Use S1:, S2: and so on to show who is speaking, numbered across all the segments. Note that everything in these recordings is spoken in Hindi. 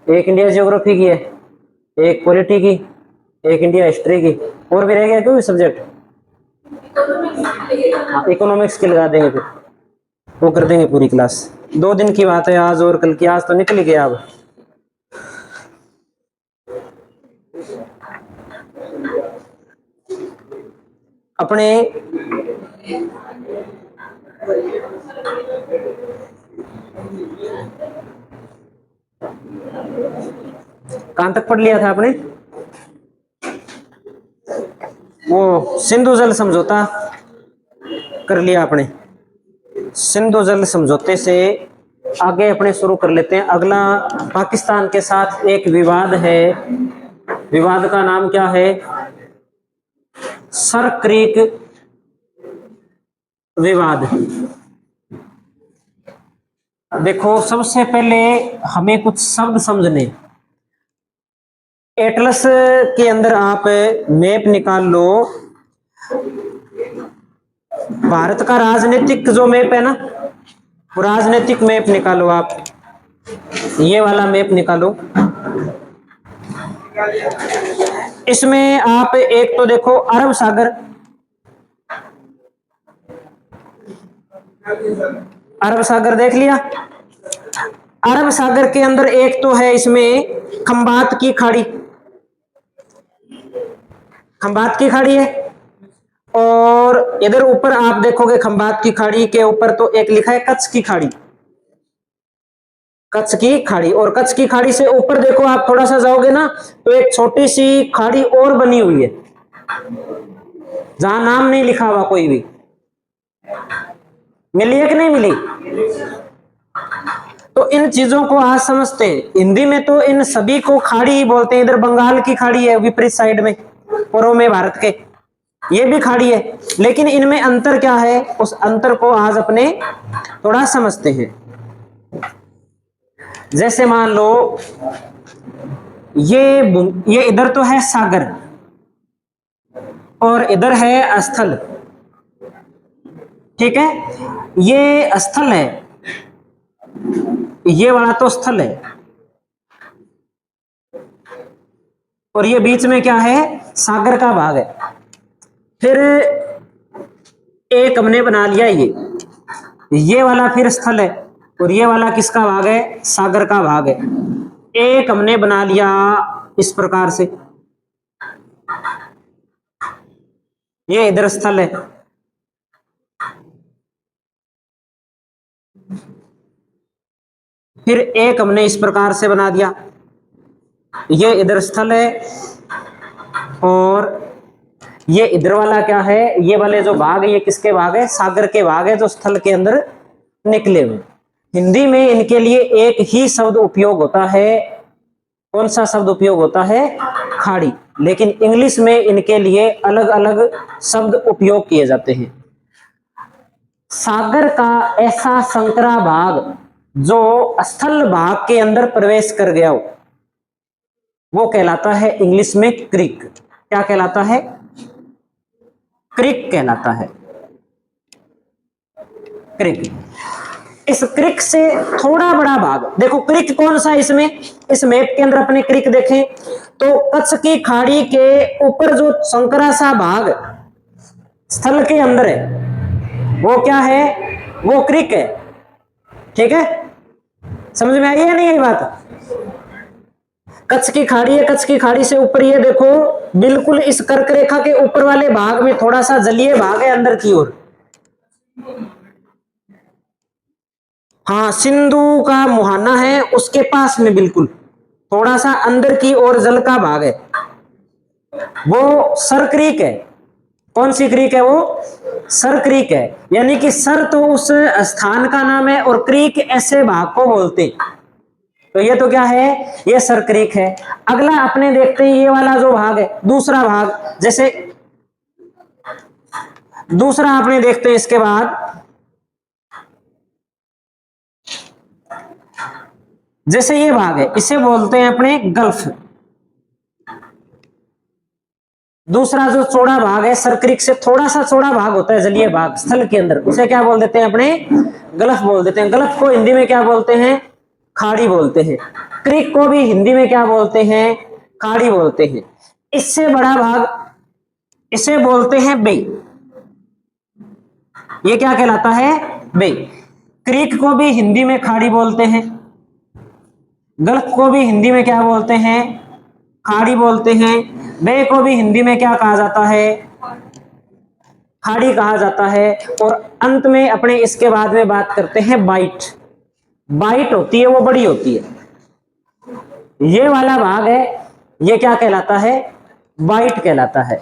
S1: एक इंडिया ज्योग्राफी की है, एक पॉलिटी की, एक इंडिया हिस्ट्री की, और भी रह गया कोई सब्जेक्ट? हाँ, इकोनॉमिक्स की लगा देंगे, फिर वो कर देंगे पूरी क्लास। 2 दिन की बात है आज और कल की, आज तो निकल गया। अब अपने कहां तक पढ़ लिया था आपने? वो सिंधु जल समझौता कर लिया आपने। सिंधु जल समझौते से आगे अपने शुरू कर लेते हैं। अगला पाकिस्तान के साथ एक विवाद है, विवाद का नाम क्या है? सर क्रीक विवाद। देखो, सबसे पहले हमें कुछ शब्द समझने। एटलस के अंदर आप मैप निकाल लो, भारत का राजनीतिक जो मैप है ना, वो राजनीतिक मैप निकालो आप, ये वाला मैप निकालो। इसमें आप एक तो देखो अरब सागर, अरब सागर देख लिया। अरब सागर के अंदर एक तो है इसमें खंबात की खाड़ी, खंबात की खाड़ी है। और इधर ऊपर आप देखोगे खंबात की खाड़ी के ऊपर तो एक लिखा है कच्छ की खाड़ी, कच्छ की खाड़ी। और कच्छ की खाड़ी से ऊपर देखो आप थोड़ा सा जाओगे ना, तो एक छोटी सी खाड़ी और बनी हुई है, जहां नाम नहीं लिखा हुआ कोई भी। मिली है कि नहीं मिली? तो इन चीजों को आज समझते हैं। हिंदी में तो इन सभी को खाड़ी ही बोलते हैं। इधर बंगाल की खाड़ी है विपरीत साइड में, पूर्व में भारत के, ये भी खाड़ी है। लेकिन इनमें अंतर क्या है, उस अंतर को आज अपने थोड़ा समझते हैं। जैसे मान लो ये इधर तो है सागर और इधर है स्थल, ठीक है? ये स्थल है, ये वाला तो स्थल है, और ये बीच में क्या है? सागर का भाग है। फिर एक हमने बना लिया ये वाला फिर स्थल है, और ये वाला किसका भाग है? सागर का भाग है। एक हमने बना लिया इस प्रकार से, ये इधर स्थल है। फिर एक हमने इस प्रकार से बना दिया, ये इधर स्थल है, और ये इधर वाला क्या है? ये वाले जो भाग, ये किसके भाग है? सागर के भाग है, जो स्थल के अंदर निकले हुए। हिंदी में इनके लिए एक ही शब्द उपयोग होता है। कौन सा शब्द उपयोग होता है? खाड़ी। लेकिन इंग्लिश में इनके लिए अलग अलग शब्द उपयोग किए जाते हैं। सागर का ऐसा संकरा भाग जो स्थल भाग के अंदर प्रवेश कर गया हो, वो कहलाता है इंग्लिश में क्रीक। क्या कहलाता है? क्रीक कहलाता है, क्रीक। इस क्रीक से थोड़ा बड़ा भाग देखो, क्रीक कौन सा इसमें, इस मैप के अंदर अपने क्रीक देखें तो कच्छ की खाड़ी के ऊपर जो संकरा सा भाग स्थल के अंदर है, वो क्या है? वो क्रीक है, ठीक है? समझ में आई है नहीं ये बात? कच्छ की खाड़ी है, कच्छ की खाड़ी से ऊपर ये देखो, बिल्कुल इस कर्क रेखा के ऊपर वाले भाग में थोड़ा सा जलीय भाग है अंदर की ओर। हाँ, सिंधु का मुहाना है उसके पास में, बिल्कुल थोड़ा सा अंदर की ओर जल का भाग है, वो सर क्रीक है। कौन सी क्रीक है? वो सर क्रीक है। यानी कि सर तो उस स्थान का नाम है और क्रीक ऐसे भाग को बोलते। तो ये तो क्या है? ये सर क्रीक है। अगला अपने देखते हैं ये वाला जो भाग है, दूसरा भाग। जैसे दूसरा अपने देखते हैं इसके बाद, जैसे ये भाग है, इसे बोलते हैं अपने गल्फ। दूसरा जो चौड़ा भाग है, सर क्रीक से थोड़ा सा चौड़ा भाग होता है जलीय भाग स्थल के अंदर, उसे क्या बोल देते हैं? अपने गल्फ बोल देते हैं। गल्फ को हिंदी में क्या बोलते हैं? खाड़ी बोलते हैं। क्रिक को भी हिंदी में क्या बोलते हैं? खाड़ी बोलते हैं। इससे बड़ा भाग इसे बोलते हैं बे। ये क्या कहलाता है? बे। क्रिक को भी हिंदी में खाड़ी बोलते हैं। गल्फ को भी हिंदी में क्या बोलते हैं? खाड़ी बोलते हैं। बे को भी हिंदी में क्या कहा जाता है? खाड़ी कहा जाता है। और अंत में अपने इसके बाद में बात करते हैं बाइट। बाइट होती है वो बड़ी होती है। ये वाला भाग है, ये क्या कहलाता है? बाइट कहलाता है।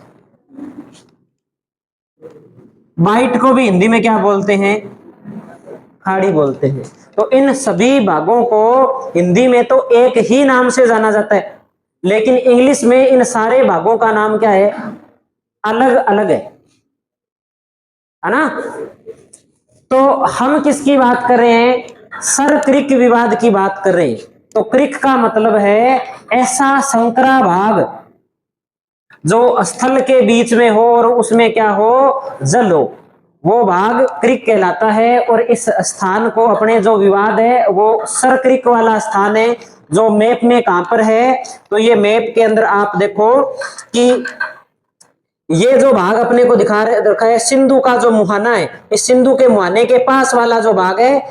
S1: बाइट को भी हिंदी में क्या बोलते हैं? खाड़ी बोलते हैं। तो इन सभी भागों को हिंदी में तो एक ही नाम से जाना जाता है, लेकिन इंग्लिश में इन सारे भागों का नाम क्या है? अलग अलग है ना? तो हम किसकी बात कर रहे हैं? सर क्रिक विवाद की बात कर रहे हैं। तो क्रिक का मतलब है ऐसा संकरा भाग जो स्थल के बीच में हो और उसमें क्या हो? जल हो, वो भाग क्रिक कहलाता है। और इस स्थान को अपने जो विवाद है वो सर क्रिक वाला स्थान है, जो मैप में कहां पर है? तो ये मैप के अंदर आप देखो कि ये जो भाग अपने को रखा है सिंधु का जो मुहाना है, इस सिंधु के मुहाने के पास वाला जो भाग है,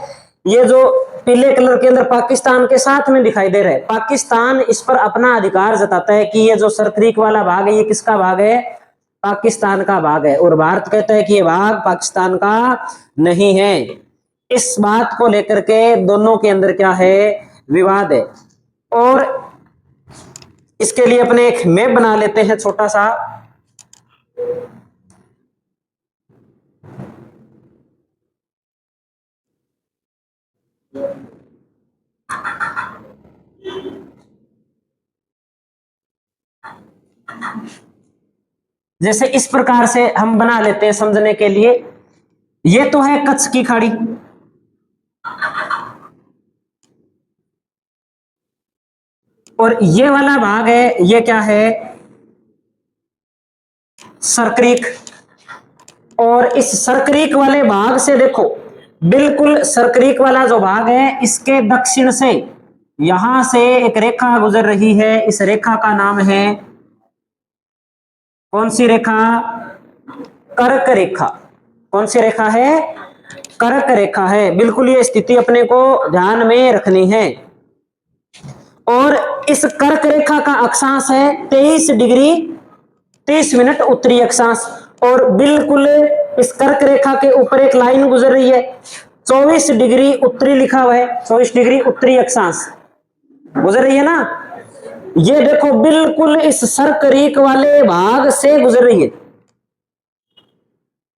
S1: ये जो पीले कलर के अंदर पाकिस्तान के साथ में दिखाई दे रहा है, पाकिस्तान इस पर अपना अधिकार जताता है कि ये जो सरक्रीक वाला भाग है ये किसका भाग है? पाकिस्तान का भाग है। और भारत कहता है कि ये भाग पाकिस्तान का नहीं है। इस बात को लेकर के दोनों के अंदर क्या है? विवाद है। और इसके लिए अपने एक मैप बना लेते हैं छोटा सा। जैसे इस प्रकार से हम बना लेते हैं समझने के लिए। ये तो है कच्छ की खाड़ी, और ये वाला भाग है, ये क्या है? सरक्रीक। और इस सरक्रीक वाले भाग से देखो, बिल्कुल सरक्रीक वाला जो भाग है इसके दक्षिण से यहां से एक रेखा गुजर रही है। इस रेखा का नाम है कौन सी रेखा? कर्क रेखा। कौन सी रेखा है? कर्क रेखा है। बिल्कुल ये स्थिति अपने को ध्यान में रखनी है। और इस कर्क रेखा का अक्षांश है 23 डिग्री 30 मिनट उत्तरी अक्षांश। और बिल्कुल इस कर्क रेखा के ऊपर एक लाइन गुजर रही है, 24 डिग्री उत्तरी लिखा हुआ है, 24 डिग्री उत्तरी अक्षांश गुजर रही है ना? ये देखो बिल्कुल इस सरक्रीक वाले भाग से गुजर रही है।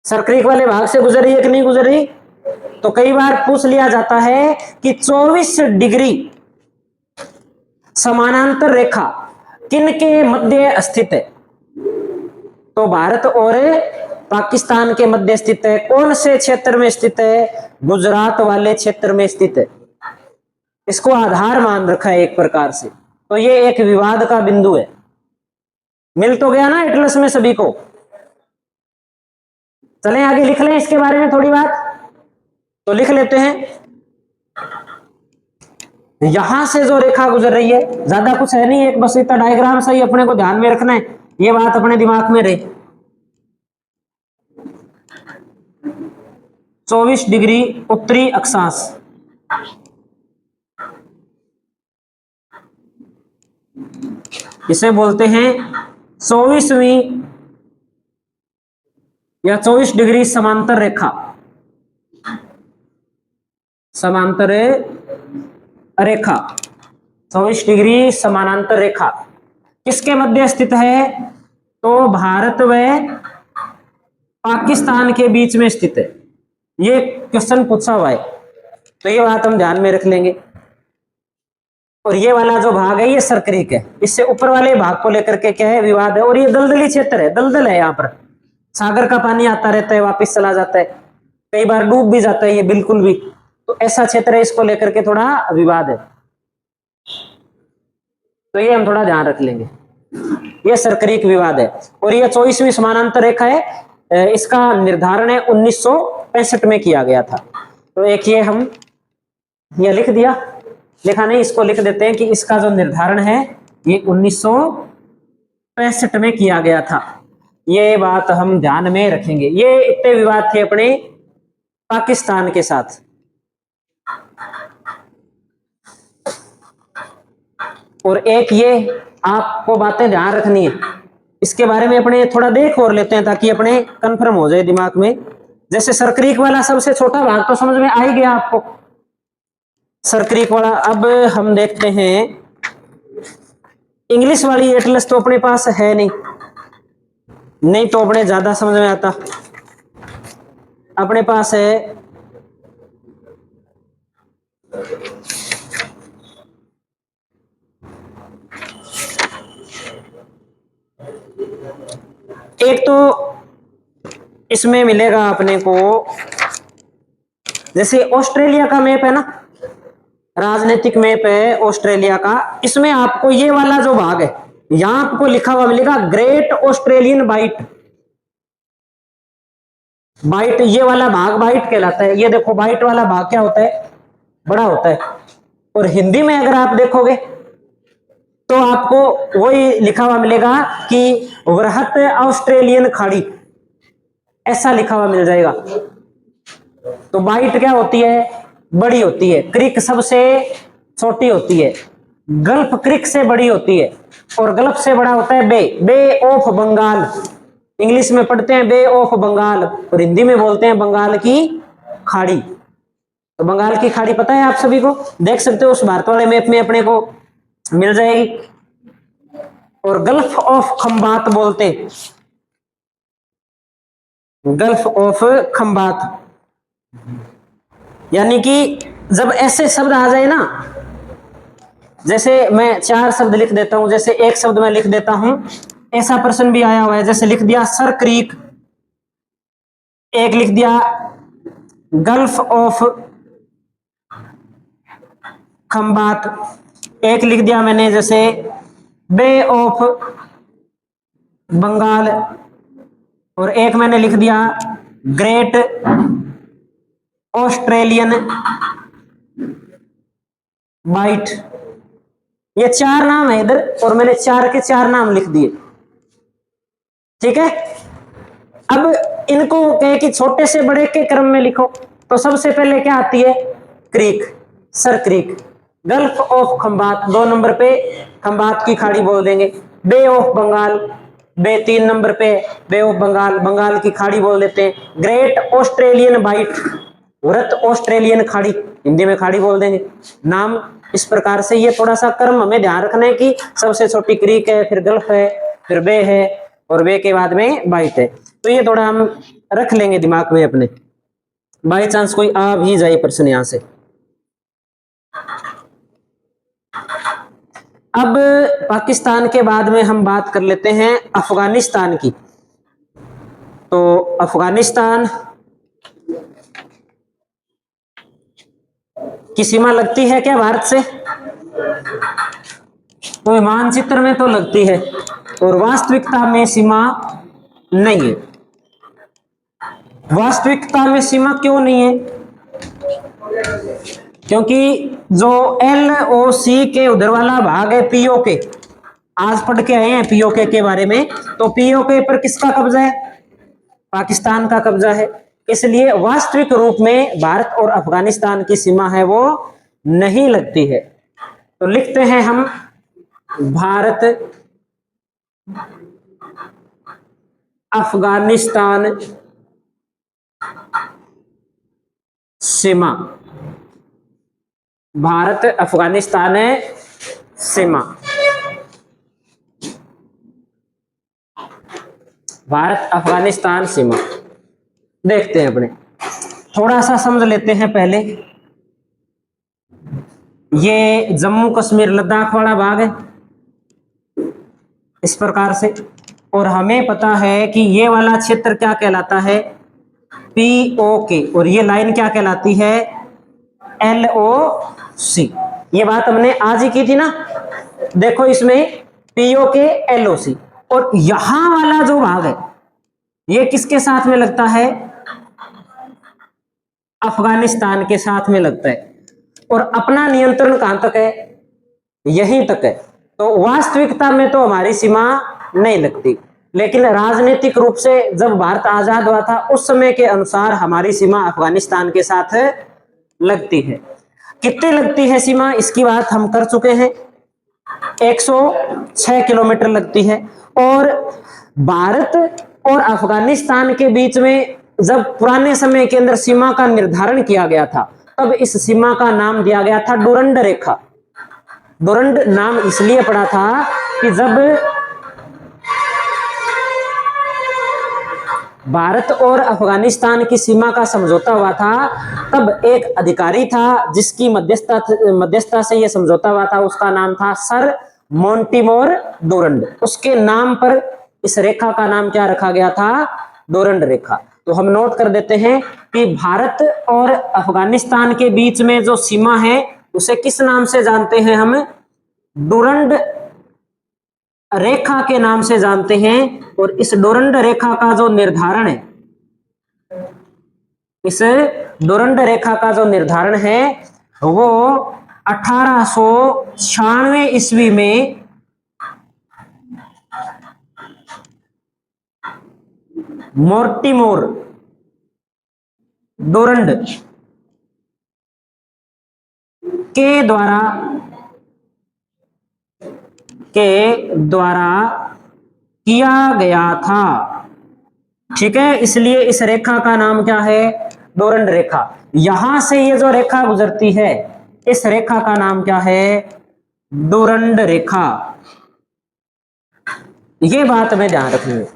S1: सरक्रीक वाले भाग से गुजर रही है कि नहीं गुजर रही? तो कई बार पूछ लिया जाता है कि 24 डिग्री समानांतर रेखा किनके मध्य स्थित है? तो भारत और पाकिस्तान के मध्य स्थित है। कौन से क्षेत्र में स्थित है? गुजरात वाले क्षेत्र में स्थित है। इसको आधार मान रखा है एक प्रकार से। तो ये एक विवाद का बिंदु है। मिल तो गया ना एटलस में सभी को? चलें आगे लिख लें इसके बारे में थोड़ी बात। तो लिख लेते हैं। यहां से जो रेखा गुजर रही है, ज्यादा कुछ है नहीं, एक बस इतना डायग्राम सही अपने को ध्यान में रखना है, ये बात अपने दिमाग में रहे। 24 डिग्री उत्तरी अक्षांश, इसे बोलते हैं 24वीं या 24 डिग्री समांतर रेखा। समांतर रेखा 24 डिग्री समानांतर रेखा किसके मध्य स्थित है? तो भारत व पाकिस्तान के बीच में स्थित है। ये क्वेश्चन पूछा हुआ है, तो ये बात हम ध्यान में रख लेंगे। और ये वाला जो भाग है ये सरक्रीक है। इससे ऊपर वाले भाग को लेकर के क्या है? विवाद है। और ये दलदली क्षेत्र है, दलदल है, यहाँ पर सागर का पानी आता रहता है, वापस चला जाता है, कई बार डूब भी जाता है ये बिल्कुल भी। तो ऐसा क्षेत्र है, इसको लेकर के थोड़ा विवाद है, तो ये हम थोड़ा ध्यान रख लेंगे। ये सरक्रीक विवाद है। और ये 24वीं समानांतर रेखा है, इसका निर्धारण है 1965 में किया गया था। तो एक ये हम ये लिख दिया। लिखा नहीं, इसको लिख देते हैं कि इसका जो निर्धारण है ये 1965 में किया गया था। ये बात हम ध्यान में रखेंगे। ये इतने विवाद थे अपने पाकिस्तान के साथ। और एक ये आपको बातें ध्यान रखनी है, इसके बारे में अपने थोड़ा देख और लेते हैं ताकि अपने कंफर्म हो जाए दिमाग में। जैसे सरक्रीक वाला सबसे छोटा भाग तो समझ में आ ही गया आपको, सरक्रीक वाला। अब हम देखते हैं इंग्लिश वाली एटलस तो अपने पास है नहीं तो अपने ज्यादा समझ में आता। अपने पास है एक तो इसमें मिलेगा अपने को, जैसे ऑस्ट्रेलिया का मैप है ना, राजनीतिक मैप है ऑस्ट्रेलिया का, इसमें आपको ये वाला जो भाग है यहां आपको लिखा हुआ मिलेगा ग्रेट ऑस्ट्रेलियन बाइट। बाइट ये वाला भाग बाइट कहलाता है। ये देखो बाइट वाला भाग क्या होता है, बड़ा होता है। और हिंदी में अगर आप देखोगे तो आपको वही लिखा हुआ मिलेगा कि वृहत ऑस्ट्रेलियन खाड़ी, ऐसा लिखा हुआ मिल जाएगा। तो बाइट क्या होती है, बड़ी होती है। क्रिक सबसे छोटी होती है, गल्फ क्रिक से बड़ी होती है, और गल्फ से बड़ा होता है बे ऑफ बंगाल। इंग्लिश में पढ़ते हैं बे ऑफ बंगाल और हिंदी में बोलते हैं बंगाल की खाड़ी। तो बंगाल की खाड़ी पता है आप सभी को, देख सकते हो उस भारत वाले मैप में अपने को मिल जाएगी। और गल्फ ऑफ खंबात बोलते, गल्फ ऑफ खंबात, यानी कि जब ऐसे शब्द आ जाए ना, जैसे मैं 4 शब्द लिख देता हूं, जैसे एक शब्द मैं लिख देता हूं, ऐसा प्रश्न भी आया हुआ है, जैसे लिख दिया सर क्रीक, एक लिख दिया गल्फ ऑफ खंबात, एक लिख दिया मैंने जैसे बे ऑफ बंगाल, और एक मैंने लिख दिया ग्रेट ऑस्ट्रेलियन बाइट। ये 4 नाम है इधर, और मैंने 4 के 4 नाम लिख दिए। ठीक है, अब इनको कहे कि छोटे से बड़े के क्रम में लिखो, तो सबसे पहले क्या आती है, creek, sir creek. Gulf of Khambhat 2 number पे, खंबात की खाड़ी बोल देंगे। बे ऑफ बंगाल, बे 3 नंबर पे, बे ऑफ बंगाल, बंगाल की खाड़ी बोल देते हैं। ग्रेट ऑस्ट्रेलियन बाइट, वृहत ऑस्ट्रेलियन खाड़ी, हिंदी में खाड़ी बोल देंगे। नाम इस प्रकार से, ये थोड़ा सा क्रम हमें ध्यान रखना है कि सबसे छोटी क्रीक है, फिर गल्फ है, फिर बे है, और बे के बाद में बाइट है। तो ये थोड़ा हम रख लेंगे दिमाग में अपने, बाई चांस कोई आ भी जाए प्रश्न यहां से। अब पाकिस्तान के बाद में हम बात कर लेते हैं अफगानिस्तान की। तो अफगानिस्तान की सीमा लगती है क्या भारत से, तो मानचित्र में तो लगती है, और वास्तविकता में सीमा नहीं है। वास्तविकता में सीमा क्यों नहीं है, क्योंकि जो LOC के उधर वाला भाग है POK, आज पढ़ के आए हैं POK के बारे में, तो POK पर किसका कब्जा है, पाकिस्तान का कब्जा है। इसलिए वास्तविक रूप में भारत और अफगानिस्तान की सीमा है वो नहीं लगती है। तो लिखते हैं हम भारत अफगानिस्तान सीमा, भारत अफगानिस्तान सीमा, भारत अफगानिस्तान सीमा। देखते हैं अपने, थोड़ा सा समझ लेते हैं पहले। ये जम्मू कश्मीर लद्दाख वाला भाग है इस प्रकार से, और हमें पता है कि ये वाला क्षेत्र क्या कहलाता है, POK, और ये लाइन क्या कहलाती है, LOC। ये बात हमने आज ही की थी ना, देखो इसमें POK LOC, और यहां वाला जो भाग है ये किसके साथ में लगता है, अफगानिस्तान के साथ में लगता है। और अपना नियंत्रण कहां तक है, यहीं तक है। तो वास्तविकता में तो हमारी सीमा नहीं लगती, लेकिन राजनीतिक रूप से जब भारत आजाद हुआ था उस समय के अनुसार हमारी सीमा अफगानिस्तान के साथ लगती है। कितनी लगती है सीमा, इसकी बात हम कर चुके हैं, 106 किलोमीटर लगती है। और भारत और अफगानिस्तान के बीच में जब पुराने समय के अंदर सीमा का निर्धारण किया गया था, तब इस सीमा का नाम दिया गया था डुरंड रेखा। डुरंड नाम इसलिए पड़ा था कि जब भारत और अफगानिस्तान की सीमा का समझौता हुआ था, तब एक अधिकारी था जिसकी मध्यस्थता से यह समझौता हुआ था, उसका नाम था सर मोंटिमोर डुरंड। उसके नाम पर इस रेखा का नाम क्या रखा गया था, डुरंड रेखा। तो हम नोट कर देते हैं कि भारत और अफगानिस्तान के बीच में जो सीमा है उसे किस नाम से जानते हैं हम, डुरंड रेखा के नाम से जानते हैं। और इस डुरंड रेखा का जो निर्धारण है, इस डुरंड रेखा का जो निर्धारण है वो 1896 ईस्वी में मोर्टिमोर डुरंड के द्वारा किया गया था। ठीक है, इसलिए इस रेखा का नाम क्या है, डुरंड रेखा। यहां से ये जो रेखा गुजरती है, इस रेखा का नाम क्या है, डुरंड रेखा। ये बात में ध्यान रखनी है,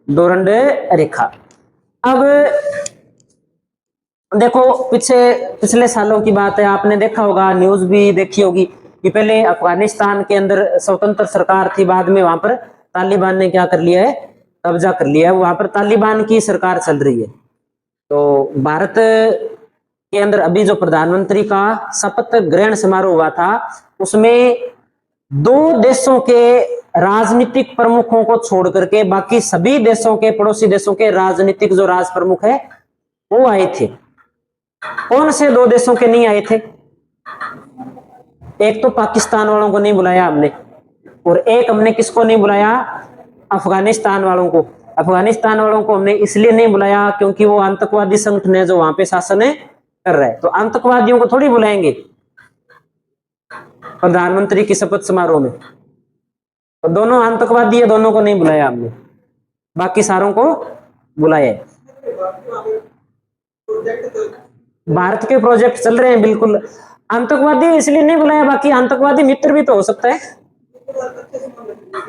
S1: डुरंड रेखा। अब देखो पिछले सालों की बात है, आपने देखा होगा, न्यूज भी देखी होगी कि पहले अफगानिस्तान के अंदर स्वतंत्र सरकार थी, बाद में वहां पर तालिबान ने क्या कर लिया है, कब्जा कर लिया है, वहां पर तालिबान की सरकार चल रही है। तो भारत के अंदर अभी जो प्रधानमंत्री का शपथ ग्रहण समारोह हुआ था, उसमें 2 देशों के राजनीतिक प्रमुखों को छोड़ करके बाकी सभी देशों के, पड़ोसी देशों के राजनीतिक जो राज प्रमुख है वो आए थे। कौन से 2 देशों के नहीं आए थे, एक तो पाकिस्तान वालों को नहीं बुलाया हमने, और एक हमने किसको नहीं बुलाया, अफगानिस्तान वालों को। अफगानिस्तान वालों को हमने इसलिए नहीं बुलाया क्योंकि वो आतंकवादी संगठन है जो वहां पे शासन कर रहा है, तो आतंकवादियों को थोड़ी बुलाएंगे प्रधानमंत्री की शपथ समारोह में। तो दोनों आतंकवादी है, दोनों को नहीं बुलाया हमने, बाकी सारों को बुलाया। भारत के प्रोजेक्ट चल रहे हैं, बिल्कुल आतंकवादी इसलिए नहीं बुलाया, बाकी आतंकवादी मित्र भी तो हो सकता है,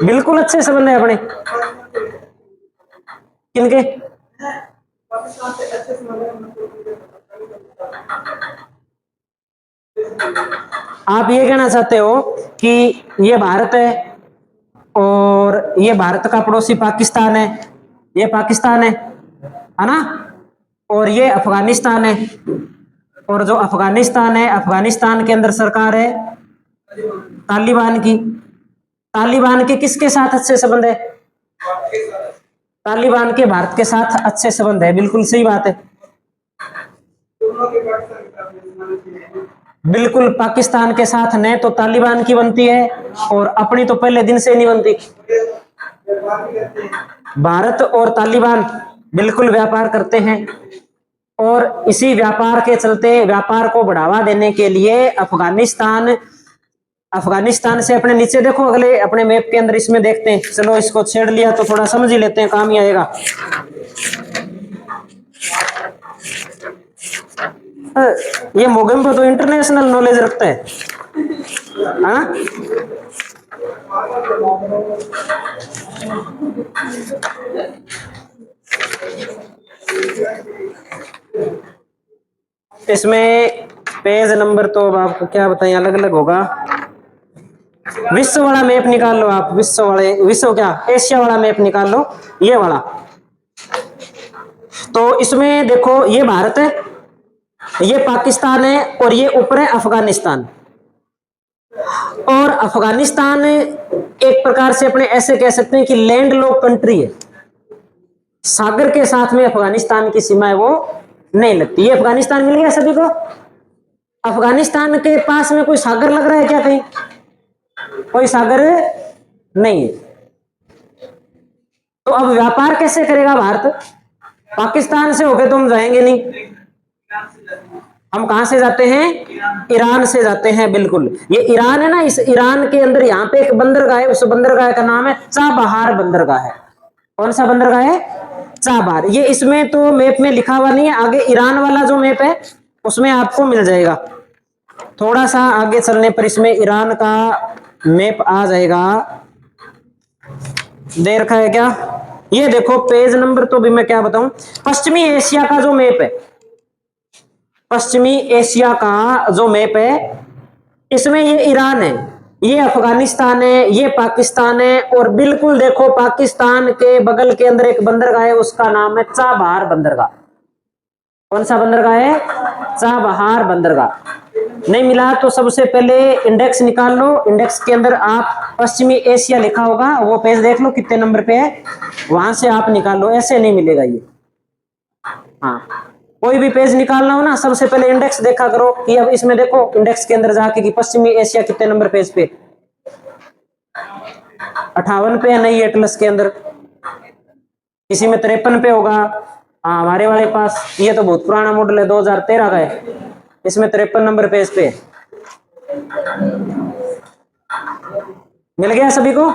S1: बिल्कुल अच्छे संबंध है अपने। किनके, आप ये कहना चाहते हो कि ये भारत है और ये भारत का पड़ोसी पाकिस्तान है, ये पाकिस्तान है ना, और ये अफगानिस्तान है, और जो अफगानिस्तान है, अफगानिस्तान के अंदर सरकार है तालिबान की। तालिबान के किसके साथ अच्छे संबंध है, तालिबान के भारत के साथ अच्छे संबंध है, बिल्कुल सही बात है। बिल्कुल, पाकिस्तान के साथ न तो तालिबान की बनती है और अपनी तो पहले दिन से नहीं बनती। भारत और तालिबान बिल्कुल व्यापार करते हैं, और इसी व्यापार के चलते, व्यापार को बढ़ावा देने के लिए अफगानिस्तान से अपने नीचे देखो, अगले अपने मैप के अंदर इसमें देखते हैं, चलो इसको छेड़ लिया तो थोड़ा समझ ही लेते हैं, काम ही आएगा। ये मोगेम्बो तो इंटरनेशनल नॉलेज रखता है, हाँ? इसमें पेज नंबर तो अब आपको क्या बताएं, अलग अलग होगा। विश्व वाला मैप निकाल लो आप, विश्व क्या, एशिया वाला मैप निकाल लो, ये वाला। तो इसमें देखो, ये भारत है, ये पाकिस्तान है, और ये ऊपर है अफगानिस्तान। और अफगानिस्तान एक प्रकार से अपने ऐसे कह सकते हैं कि लैंड लॉक कंट्री है, सागर के साथ में अफगानिस्तान की सीमा है वो नहीं लगती। ये अफगानिस्तान मिल गया सभी को, अफगानिस्तान के पास में कोई सागर लग रहा है क्या? कहीं कोई सागर नहीं है। तो अब व्यापार कैसे करेगा भारत? पाकिस्तान से होके तो हम जाएंगे नहीं। हम कहां से जाते हैं? ईरान से जाते हैं। बिल्कुल, ये ईरान है ना, इस ईरान के अंदर यहाँ पे एक बंदरगाह है, उस बंदरगाह का नाम है चाबहार बंदरगाह है। कौन सा बंदरगाह है? चाबहार। ये इसमें तो मैप में लिखा हुआ नहीं है, आगे ईरान वाला जो मैप है उसमें आपको मिल जाएगा। थोड़ा सा आगे चलने पर इसमें ईरान का मैप आ जाएगा। दे रखा है क्या? ये देखो पेज नंबर, तो भी मैं क्या बताऊं, पश्चिमी एशिया का जो मैप है, पश्चिमी एशिया का जो मैप है, इसमें ये ईरान है, ये अफगानिस्तान है, ये पाकिस्तान है, और बिल्कुल देखो पाकिस्तान के बगल के अंदर एक बंदरगाह है, उसका नाम है चाबहार बंदरगाह। कौन सा बंदरगाह है? चाबहार बंदरगाह। नहीं मिला तो सबसे पहले इंडेक्स निकाल लो, इंडेक्स के अंदर आप पश्चिमी एशिया लिखा होगा, वो पेज देख लो कितने नंबर पे है, वहां से आप निकाल लो, ऐसे नहीं मिलेगा ये। हाँ, कोई भी पेज निकालना हो ना, सबसे पहले इंडेक्स देखा करो कि अब इसमें देखो इंडेक्स के अंदर जाके कि पश्चिमी एशिया कितने नंबर पेज पे, 58 पे है, नहीं एटलस के अंदर, किसी में 53 पे होगा। हाँ, हमारे वाले पास ये तो बहुत पुराना मॉडल है, 2013 का है, इसमें 53 नंबर पेज पे मिल गया सभी को।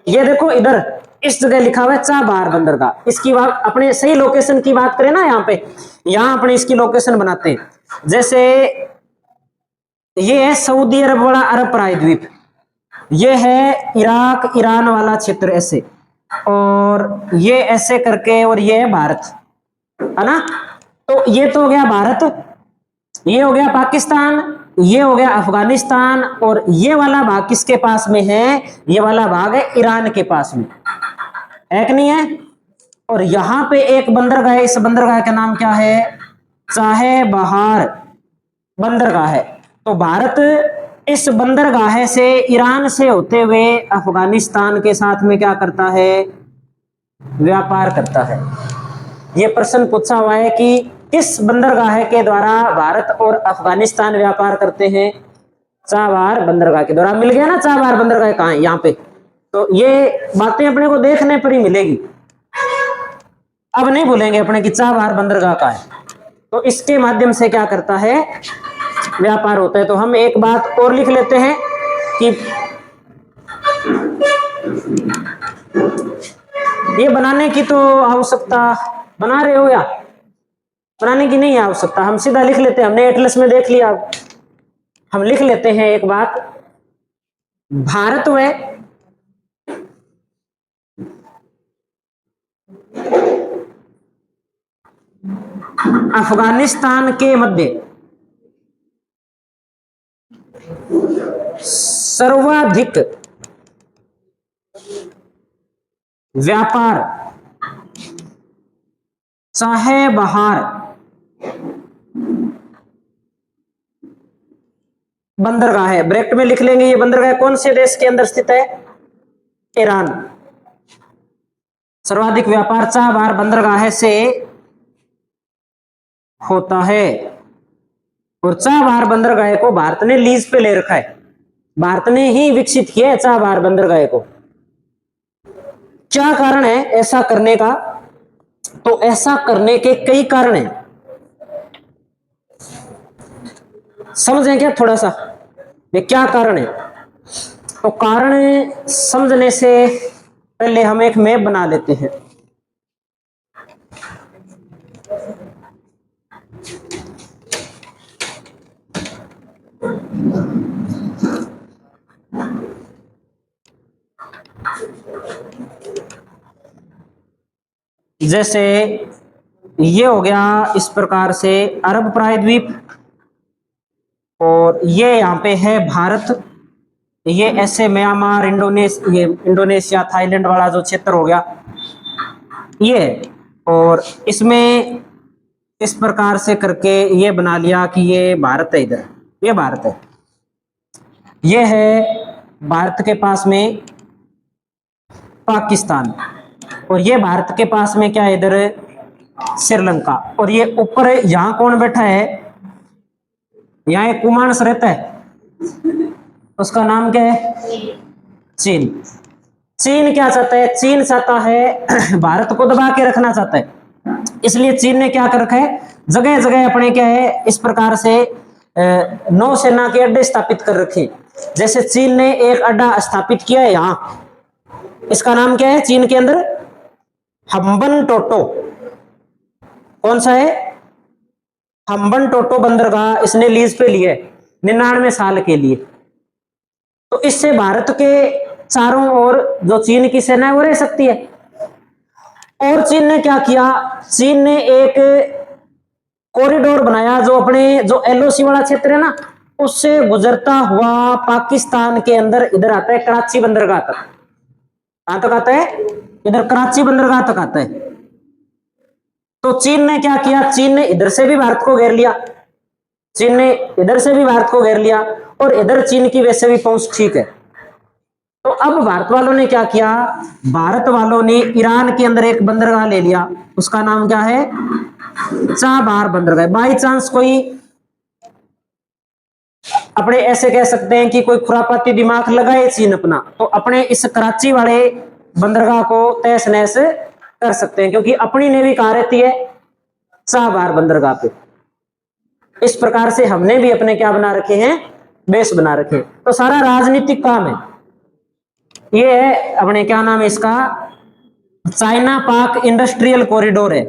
S1: ये देखो इधर इस जगह लिखा हुआ है चाबहार बंदरगाह। इसकी बात अपने सही लोकेशन की बात करें ना, यहाँ पे, यहाँ अपने इसकी लोकेशन बनाते हैं। जैसे ये है सऊदी अरब वाला अरब प्रायद्वीप, ये है इराक ईरान वाला क्षेत्र ऐसे, और ये ऐसे करके, और ये है भारत, है ना। तो ये तो हो गया भारत, ये हो गया पाकिस्तान, ये हो गया अफगानिस्तान, और ये वाला भाग किसके पास में है? ये वाला भाग है ईरान के पास में है कि नहीं है। और यहां पे एक बंदरगाह है, इस बंदरगाह का नाम क्या है? चाबहार बंदरगाह है। तो भारत इस बंदरगाह से ईरान से होते हुए अफगानिस्तान के साथ में क्या करता है? व्यापार करता है। यह प्रश्न पूछा हुआ है कि किस बंदरगाह के द्वारा भारत और अफगानिस्तान व्यापार करते हैं? चाबहार बंदरगाह के द्वारा। मिल गया ना चाबहार बंदरगाह कहाँ है? यहाँ पे। तो ये बातें अपने को देखने पर ही मिलेगी, अब नहीं भूलेंगे अपने कि चाबहार बंदरगाह का है। तो इसके माध्यम से क्या करता है? व्यापार होता है। तो हम एक बात और लिख लेते हैं कि ये बनाने की तो आवश्यकता, बना रहे हो या बनाने की नहीं आवश्यकता, हम सीधा लिख लेते हैं, हमने एटलस में देख लिया। हम लिख लेते हैं एक बात, भारत व अफगानिस्तान के मध्य सर्वाधिक व्यापार चाबहार बंदरगाह है। ब्रैकेट में लिख लेंगे ये बंदरगाह कौन से देश के अंदर स्थित है? ईरान। सर्वाधिक व्यापार चाबहार बंदरगाह से होता है, और चाबहार बंदरगाह को भारत ने लीज पे ले रखा है, भारत ने ही विकसित किया है चाबहार बंदरगाह को। क्या कारण है ऐसा करने का? तो ऐसा करने के कई कारण हैं, समझें क्या थोड़ा सा ये क्या कारण है? तो कारण समझने से पहले हम एक मैप बना लेते हैं। जैसे ये हो गया इस प्रकार से अरब प्रायद्वीप, और ये यहाँ पे है भारत, ये ऐसे म्यांमार इंडोनेशिया थाईलैंड वाला जो क्षेत्र हो गया ये, और इसमें इस प्रकार से करके ये बना लिया कि ये भारत है, इधर ये भारत है, ये है भारत के पास में पाकिस्तान, और ये भारत के पास में क्या है? इधर श्रीलंका। और ये ऊपर यहाँ कौन बैठा है? यहाँ एक कुमानस रहता है, उसका नाम क्या है? चीन। चीन क्या चाहता है? चीन चाहता है भारत को दबा के रखना चाहता है, इसलिए चीन ने क्या कर रखा है, जगह जगह अपने क्या है इस प्रकार से नौसेना के अड्डे स्थापित कर रखे। जैसे चीन ने एक अड्डा स्थापित किया है यहाँ, इसका नाम क्या है चीन के अंदर? हम्बन टोटो। कौन सा है? हम्बन टोटो बंदरगाह इसने लीज पे लिए 99 साल के लिए। तो इससे भारत के चारों ओर जो चीन की सेना है वो रह सकती है। और चीन ने क्या किया, चीन ने एक कॉरिडोर बनाया जो अपने जो एलओसी वाला क्षेत्र है ना उससे गुजरता हुआ पाकिस्तान के अंदर इधर आता है कराची बंदरगाह तक। कहां तक आता है? इधर कराची बंदरगाह तक आता है। तो चीन ने क्या किया, चीन ने इधर से भी भारत को घेर लिया, चीन ने इधर से भी भारत को घेर लिया और इधर चीन की वैसे भी पहुंच ठीक है। तो अब भारत वालों ने क्या किया, भारत वालों ने ईरान के अंदर एक बंदरगाह ले लिया, उसका नाम क्या है? चाबहार बंदरगाह। बाई चांस कोई अपने ऐसे कह सकते हैं कि कोई खुरापाती दिमाग लगाए चीन अपना, तो अपने इस कराची वाले बंदरगाह को तहस नहस कर सकते हैं, क्योंकि अपनी नेवी कहां रहती है? चाबहार बंदरगाह पे। इस प्रकार से हमने भी अपने क्या बना रखे हैं? बेस बना रखे। तो सारा राजनीतिक काम है। ये है अपने क्या नाम है इसका? चाइना पाक इंडस्ट्रियल कॉरिडोर है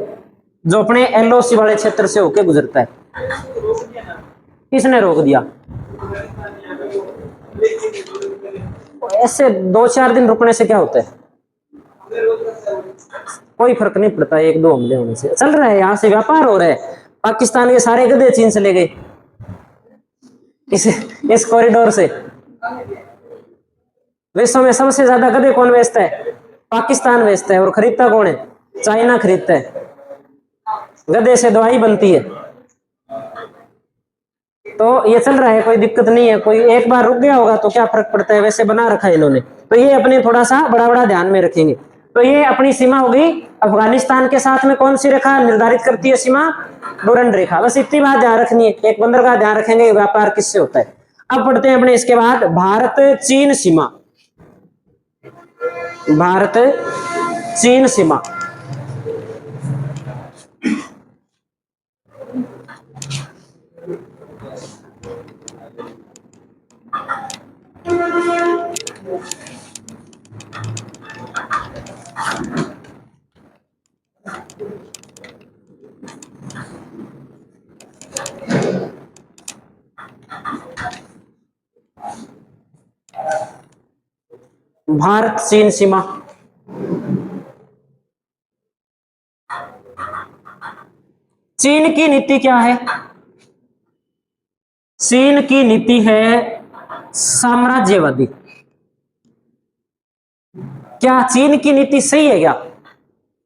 S1: जो अपने एलओसी वाले क्षेत्र से होकर गुजरता है। किसने रोक दिया? ऐसे 2-4 दिन रुकने से क्या होता है? कोई फर्क नहीं पड़ता, 1-2 हमले होने से। चल रहा है, यहां से व्यापार हो रहा है। पाकिस्तान के सारे गधे चीन से ले गए इस कॉरिडोर से। विश्व में सबसे ज्यादा गधे कौन बेचता है? पाकिस्तान बेचता है। और खरीदता कौन है? चाइना खरीदता है। गधे से दवाई बनती है। तो ये चल रहा है, कोई दिक्कत नहीं है। कोई एक बार रुक गया होगा तो क्या फर्क पड़ता है, वैसे बना रखा है इन्होंने। तो ये अपने थोड़ा सा बड़ा बड़ा ध्यान में रखेंगे। तो ये अपनी सीमा होगी अफगानिस्तान के साथ में कौन सी रेखा निर्धारित करती है सीमा? डोरंड रेखा। बस इतनी बात ध्यान रखनी है। एक बंदरगाह ध्यान रखेंगे, व्यापार किससे होता है। अब पढ़ते हैं अपने इसके बाद भारत चीन सीमा। भारत चीन सीमा। भारत चीन सीमा। चीन की नीति क्या है? चीन की नीति है साम्राज्यवादी। क्या चीन की नीति सही है क्या?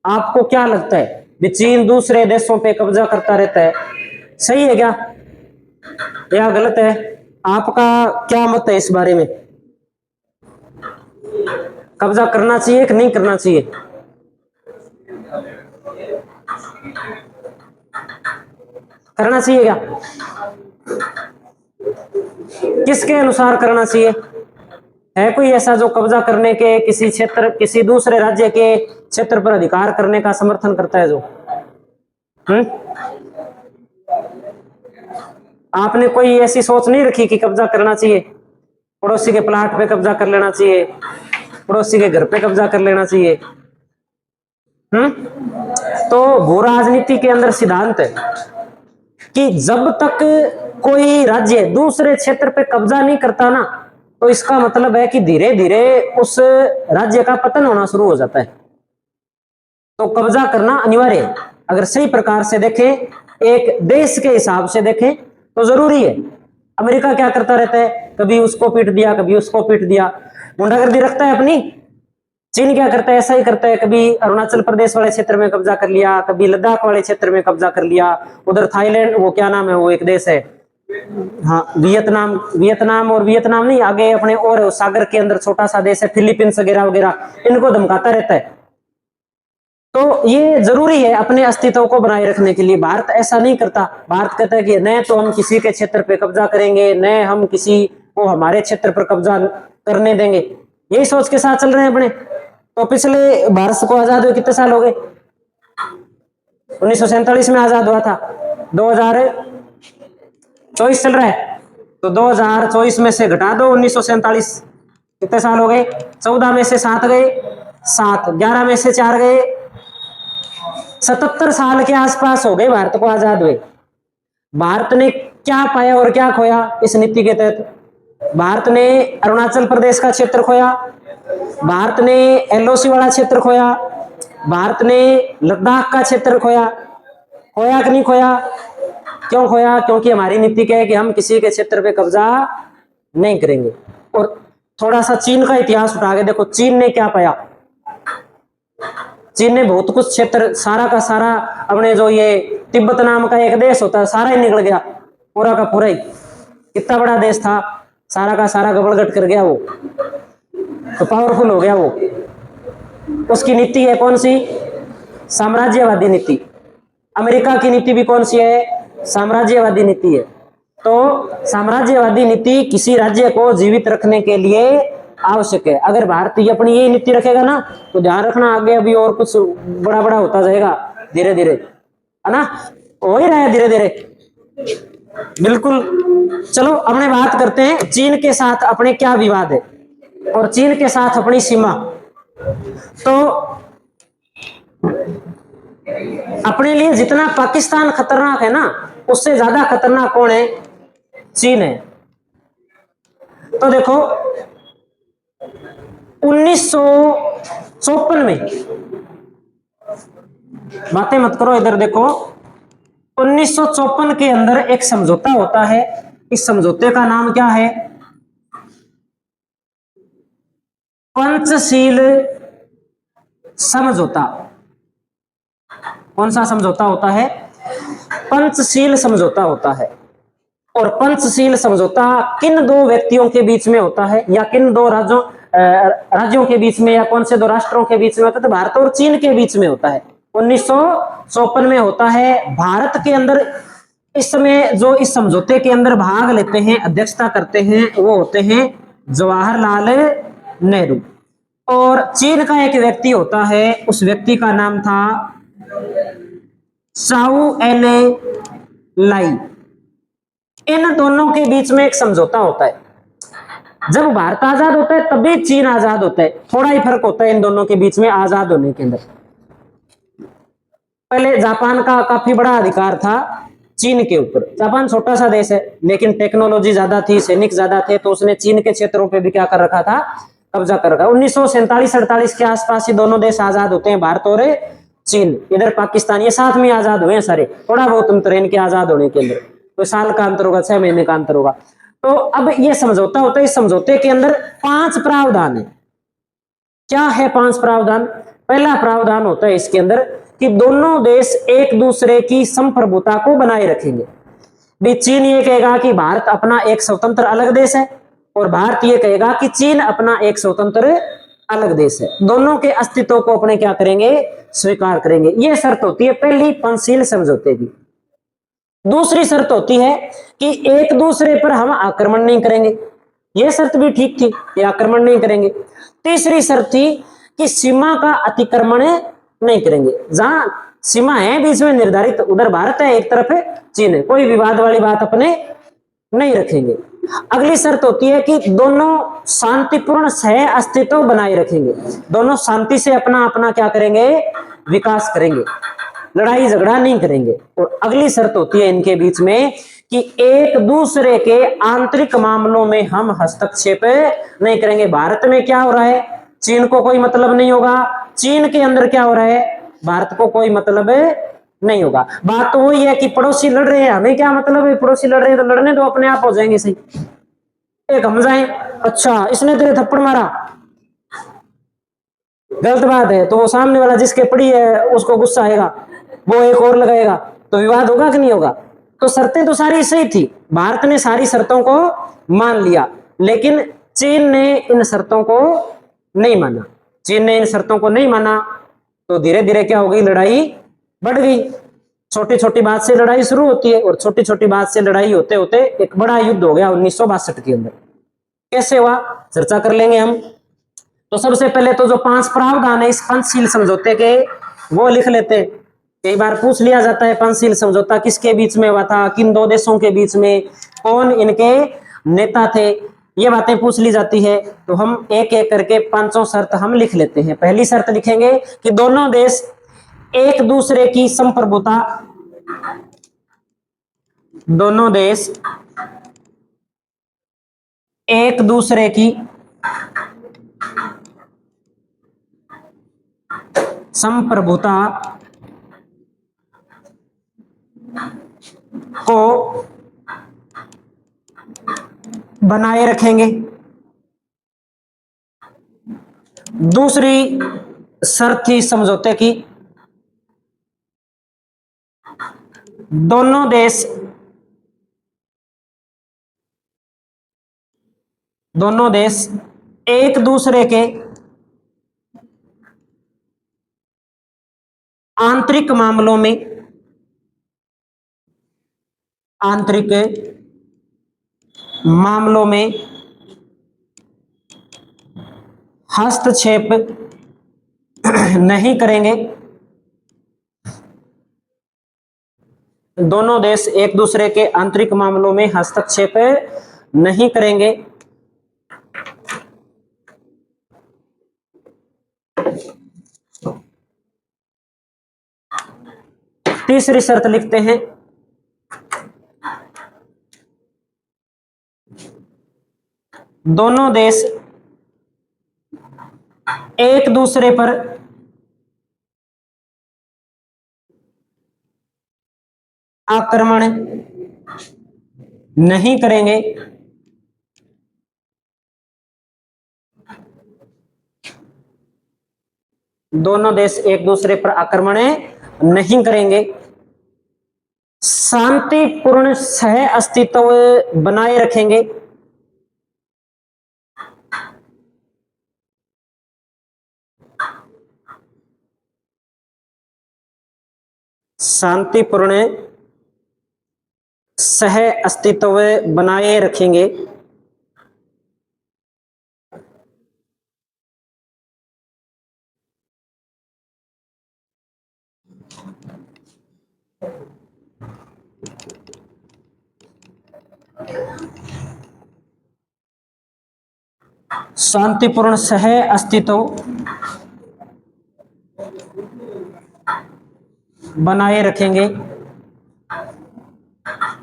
S1: आपको क्या लगता है? चीन दूसरे देशों पे कब्जा करता रहता है, सही है क्या या गलत है? आपका क्या मत है इस बारे में? कब्जा करना चाहिए कि नहीं करना चाहिए? करना चाहिए क्या? किसके अनुसार करना चाहिए? है कोई ऐसा जो कब्जा करने के, किसी क्षेत्र, किसी दूसरे राज्य के क्षेत्र पर अधिकार करने का समर्थन करता है जो? आपने कोई ऐसी सोच नहीं रखी कि कब्जा करना चाहिए, पड़ोसी के प्लाट पे कब्जा कर लेना चाहिए, पड़ोसी के घर पे कब्जा कर लेना चाहिए? तो भू राजनीति के अंदर सिद्धांत है कि जब तक कोई राज्य दूसरे क्षेत्र पे कब्जा नहीं करता ना, तो इसका मतलब है कि धीरे धीरे उस राज्य का पतन होना शुरू हो जाता है। तो कब्जा करना अनिवार्य है। अगर सही प्रकार से देखें, एक देश के हिसाब से देखें तो जरूरी है। अमेरिका क्या करता रहता है, कभी उसको पीट दिया, कभी उसको पीट दिया, गुंडागर्दी रखता है अपनी। चीन क्या करता है? ऐसा ही करता है। कभी अरुणाचल प्रदेश वाले क्षेत्र में कब्जा कर लिया, कभी लद्दाख वाले क्षेत्र में कब्जा कर लिया, उधर थाईलैंड, वो क्या नाम है, वो एक देश है, हाँ वियतनाम, वियतनाम और वियतनाम नहीं, आगे अपने और सागर के अंदर छोटा सा देश है फिलीपींस वगैरह वगैरह, इनको धमकाता रहता है। तो ये जरूरी है अपने अस्तित्व को बनाए रखने के लिए। भारत ऐसा नहीं करता। भारत कहता है कि न तो हम किसी के क्षेत्र पे कब्जा करेंगे, न हम किसी को हमारे क्षेत्र पर कब्जा करने देंगे। यही सोच के साथ चल रहे हैं अपने। तो पिछले भारत को आजाद हुए कितने साल हो गए? 1947 में आजाद हुआ था, 2024 चल रहा है, तो 2024 में से घटा दो 1947, कितने साल हो गए? 14 में से 7 गए, 7, 11 में से 4 गए, 77 साल के आसपास हो गए भारत को आजाद हुए। भारत ने क्या पाया और क्या खोया इस नीति के तहत? भारत ने अरुणाचल प्रदेश का क्षेत्र खोया, भारत ने एलओसी वाला क्षेत्र खोया, भारत ने लद्दाख का क्षेत्र खोया। खोया कि नहीं खोया? क्यों खोया? क्योंकि हमारी नीति क्या है कि हम किसी के क्षेत्र पे कब्जा नहीं करेंगे। और थोड़ा सा चीन का इतिहास उठा के देखो, चीन ने क्या पाया? चीन ने बहुत कुछ क्षेत्र सारा का सारा अपने जो ये तिब्बत नाम का एक देश होता है सारा ही निकल गया, पूरा का पूरा ही। कितना बड़ा देश था, सारा का सारा गबड़गट कर गया वो, तो पावरफुल हो गया वो। उसकी नीति है कौन सी? साम्राज्यवादी नीति। अमेरिका की नीति भी कौन सी है? साम्राज्यवादी नीति है। तो साम्राज्यवादी नीति किसी राज्य को जीवित रखने के लिए आवश्यक है। अगर भारतीय अपनी ये नीति रखेगा ना, तो ध्यान रखना आगे अभी और कुछ बड़ा बड़ा होता जाएगा धीरे धीरे, है ना? हो ही रहा है धीरे धीरे, बिल्कुल। चलो अपने बात करते हैं चीन के साथ अपने क्या विवाद है और चीन के साथ अपनी सीमा। तो अपने लिए जितना पाकिस्तान खतरनाक है ना, उससे ज्यादा खतरनाक कौन है? चीन है। तो देखो 1954 में, बातें मत करो इधर देखो, 1954 के अंदर एक समझौता होता है। इस समझौते का नाम क्या है? पंचशील समझौता। कौन सा समझौता होता है? पंचशील समझौता होता है। और पंचशील समझौता किन दो व्यक्तियों के बीच में होता है, या किन दो राज्यों के बीच में, या कौन से दो राष्ट्रों के बीच में होता है? तो भारत और चीन के बीच में होता है। 1954 में होता है। भारत के अंदर इस समय जो इस समझौते के अंदर भाग लेते हैं, अध्यक्षता करते हैं, वो होते हैं जवाहरलाल नेहरू। और चीन का एक व्यक्ति होता है, उस व्यक्ति का नाम था चाउ एन लाई। इन दोनों के बीच में एक समझौता होता है। जब भारत आजाद होता है तभी चीन आजाद होता है। थोड़ा ही फर्क होता है इन दोनों के बीच में आजाद होने के अंदर। पहले जापान का काफी बड़ा अधिकार था चीन के ऊपर। जापान छोटा सा देश है, लेकिन टेक्नोलॉजी ज्यादा थी, सैनिक ज्यादा थे, तो उसने चीन के क्षेत्रों पे भी क्या कर रखा था? कब्जा कर रखा। 1947-48 के आसपास ये दोनों देश आजाद होते हैं, भारत और चीन। इधर पाकिस्तान, ये साथ में आजाद हुए हैं सारे। थोड़ा बहुत अंतर है इनके आजाद होने के अंदर, तो साल का अंतर होगा, 6 महीने का अंतर होगा। तो अब ये समझौता होता है। इस समझौते के अंदर 5 प्रावधान है। क्या है 5 प्रावधान? पहला प्रावधान होता है इसके अंदर कि दोनों देश एक दूसरे की संप्रभुता को बनाए रखेंगे। भी चीन ये कहेगा कि भारत अपना एक स्वतंत्र अलग देश है, और भारत ये कहेगा कि चीन अपना एक स्वतंत्र अलग देश है। दोनों के अस्तित्व को अपने क्या करेंगे? स्वीकार करेंगे। ये शर्त होती है पहली पंचशील समझौते की। दूसरी शर्त होती है कि एक दूसरे पर हम आक्रमण नहीं करेंगे। यह शर्त भी ठीक थी, ये आक्रमण नहीं करेंगे। तीसरी शर्त थी कि सीमा का अतिक्रमण नहीं करेंगे। जहां सीमा है बीच में निर्धारित, उधर भारत है, एक तरफ है चीन है, कोई विवाद वाली बात अपने नहीं रखेंगे। अगली शर्त होती है कि दोनों शांतिपूर्ण सह अस्तित्व बनाए रखेंगे। दोनों शांति से अपना अपना क्या करेंगे? विकास करेंगे, लड़ाई झगड़ा नहीं करेंगे। और अगली शर्त होती है इनके बीच में कि एक दूसरे के आंतरिक मामलों में हम हस्तक्षेप नहीं करेंगे। भारत में क्या हो रहा है, चीन को कोई मतलब नहीं होगा। चीन के अंदर क्या हो रहा है, भारत को कोई मतलब नहीं होगा। बात तो वही है कि पड़ोसी लड़ रहे हैं, हमें क्या मतलब है? पड़ोसी लड़ रहे हैं तो लड़ने दो, अपने आप हो जाएंगे सही। एक हम जाए, अच्छा इसने तेरे थप्पड़ मारा, गलत बात है, तो वो सामने वाला जिसके पड़ी है उसको गुस्सा आएगा, वो एक और लगाएगा, तो विवाद होगा कि नहीं होगा? तो शर्तें तो सारी सही थी, भारत ने सारी शर्तों को मान लिया, लेकिन चीन ने इन शर्तों को नहीं माना। चीन ने इन शर्तों को नहीं माना। तो धीरे धीरे क्या हो गई, लड़ाई बढ़ गई। छोटी छोटी बात से लड़ाई शुरू होती है और छोटी छोटी बात से लड़ाई होते होते एक बड़ा युद्ध हो गया 1962 के अंदर। कैसे हुआ, चर्चा कर लेंगे हम। तो सबसे पहले तो जो 5 प्रावधान है इस पंचशील समझौते के, वो लिख लेते हैं। कई बार पूछ लिया जाता है पंचशील समझौता किसके बीच में हुआ था, किन दो देशों के बीच में, कौन इनके नेता थे, ये बातें पूछ ली जाती है। तो हम एक एक करके 5 शर्त हम लिख लेते हैं। पहली शर्त लिखेंगे कि दोनों देश एक दूसरे की संप्रभुता, दोनों देश एक दूसरे की संप्रभुता को बनाए रखेंगे। दूसरी शर्त थी समझौते की, दोनों देश एक दूसरे के आंतरिक मामलों में हस्तक्षेप नहीं करेंगे। दोनों देश एक दूसरे के आंतरिक मामलों में हस्तक्षेप नहीं करेंगे। तीसरी शर्त लिखते हैं, दोनों देश एक दूसरे पर आक्रमण नहीं करेंगे। दोनों देश एक दूसरे पर आक्रमण नहीं करेंगे। शांतिपूर्ण सह अस्तित्व बनाए रखेंगे। शांतिपूर्ण सह अस्तित्व बनाए रखेंगे। शांतिपूर्ण सह अस्तित्व बनाए रखेंगे।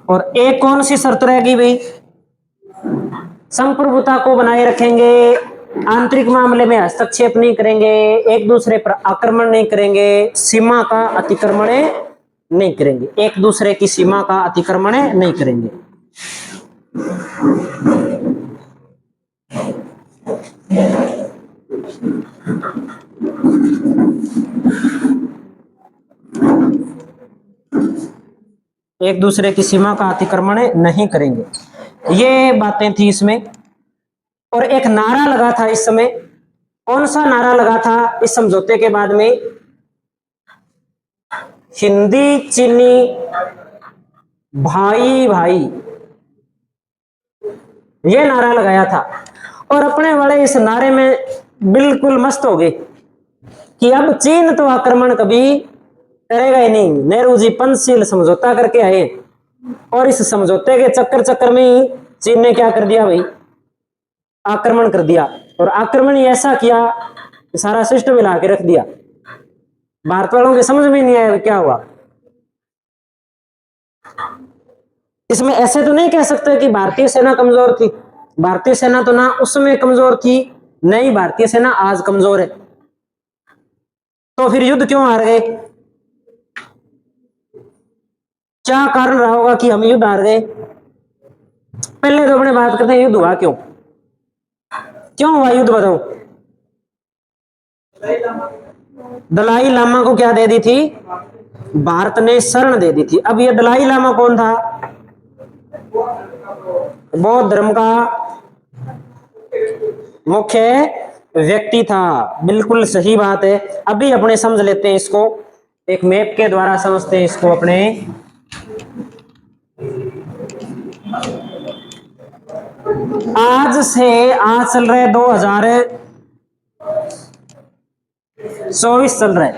S1: और एक कौन सी शर्त रहेगी भाई, संप्रभुता को बनाए रखेंगे, आंतरिक मामले में हस्तक्षेप नहीं करेंगे, एक दूसरे पर आक्रमण नहीं करेंगे, सीमा का अतिक्रमण नहीं करेंगे, एक दूसरे की सीमा का अतिक्रमण नहीं करेंगे। एक दूसरे की सीमा का अतिक्रमण नहीं करेंगे, ये बातें थी इसमें। और एक नारा लगा था इस समय, कौन सा नारा लगा था इस समझौते के बाद में, हिंदी चीनी भाई भाई, ये नारा लगाया था। और अपने वाले इस नारे में बिल्कुल मस्त हो गए कि अब चीन तो आक्रमण कभी करेगा ही नहीं। नेहरू जी पंचशील समझौता करके आए और इस समझौते के चक्कर में ही चीन ने क्या कर दिया भाई, आक्रमण कर दिया। और आक्रमण ही ऐसा किया कि सारा सिस्टम हिला के रख दिया। भारत वालों के समझ में नहीं आया क्या हुआ। इसमें ऐसे तो नहीं कह सकते कि भारतीय सेना कमजोर थी। भारतीय सेना तो ना उस समय कमजोर थी, नहीं भारतीय सेना आज कमजोर है। तो फिर युद्ध क्यों हार गए, क्या कारण रहा होगा कि हम युद्ध हार गए। पहले तो अपने बात करते हैं युद्ध हुआ क्यों हुआ युद्ध, बताओ। दलाई लामा को क्या दे दी थी, भारत ने शरण दे दी थी। अब ये दलाई लामा कौन था, बौद्ध धर्म का मुख्य व्यक्ति था। बिल्कुल सही बात है। अभी अपने समझ लेते हैं इसको, एक मैप के द्वारा समझते हैं इसको अपने। आज चल रहे 2024 चल रहा है।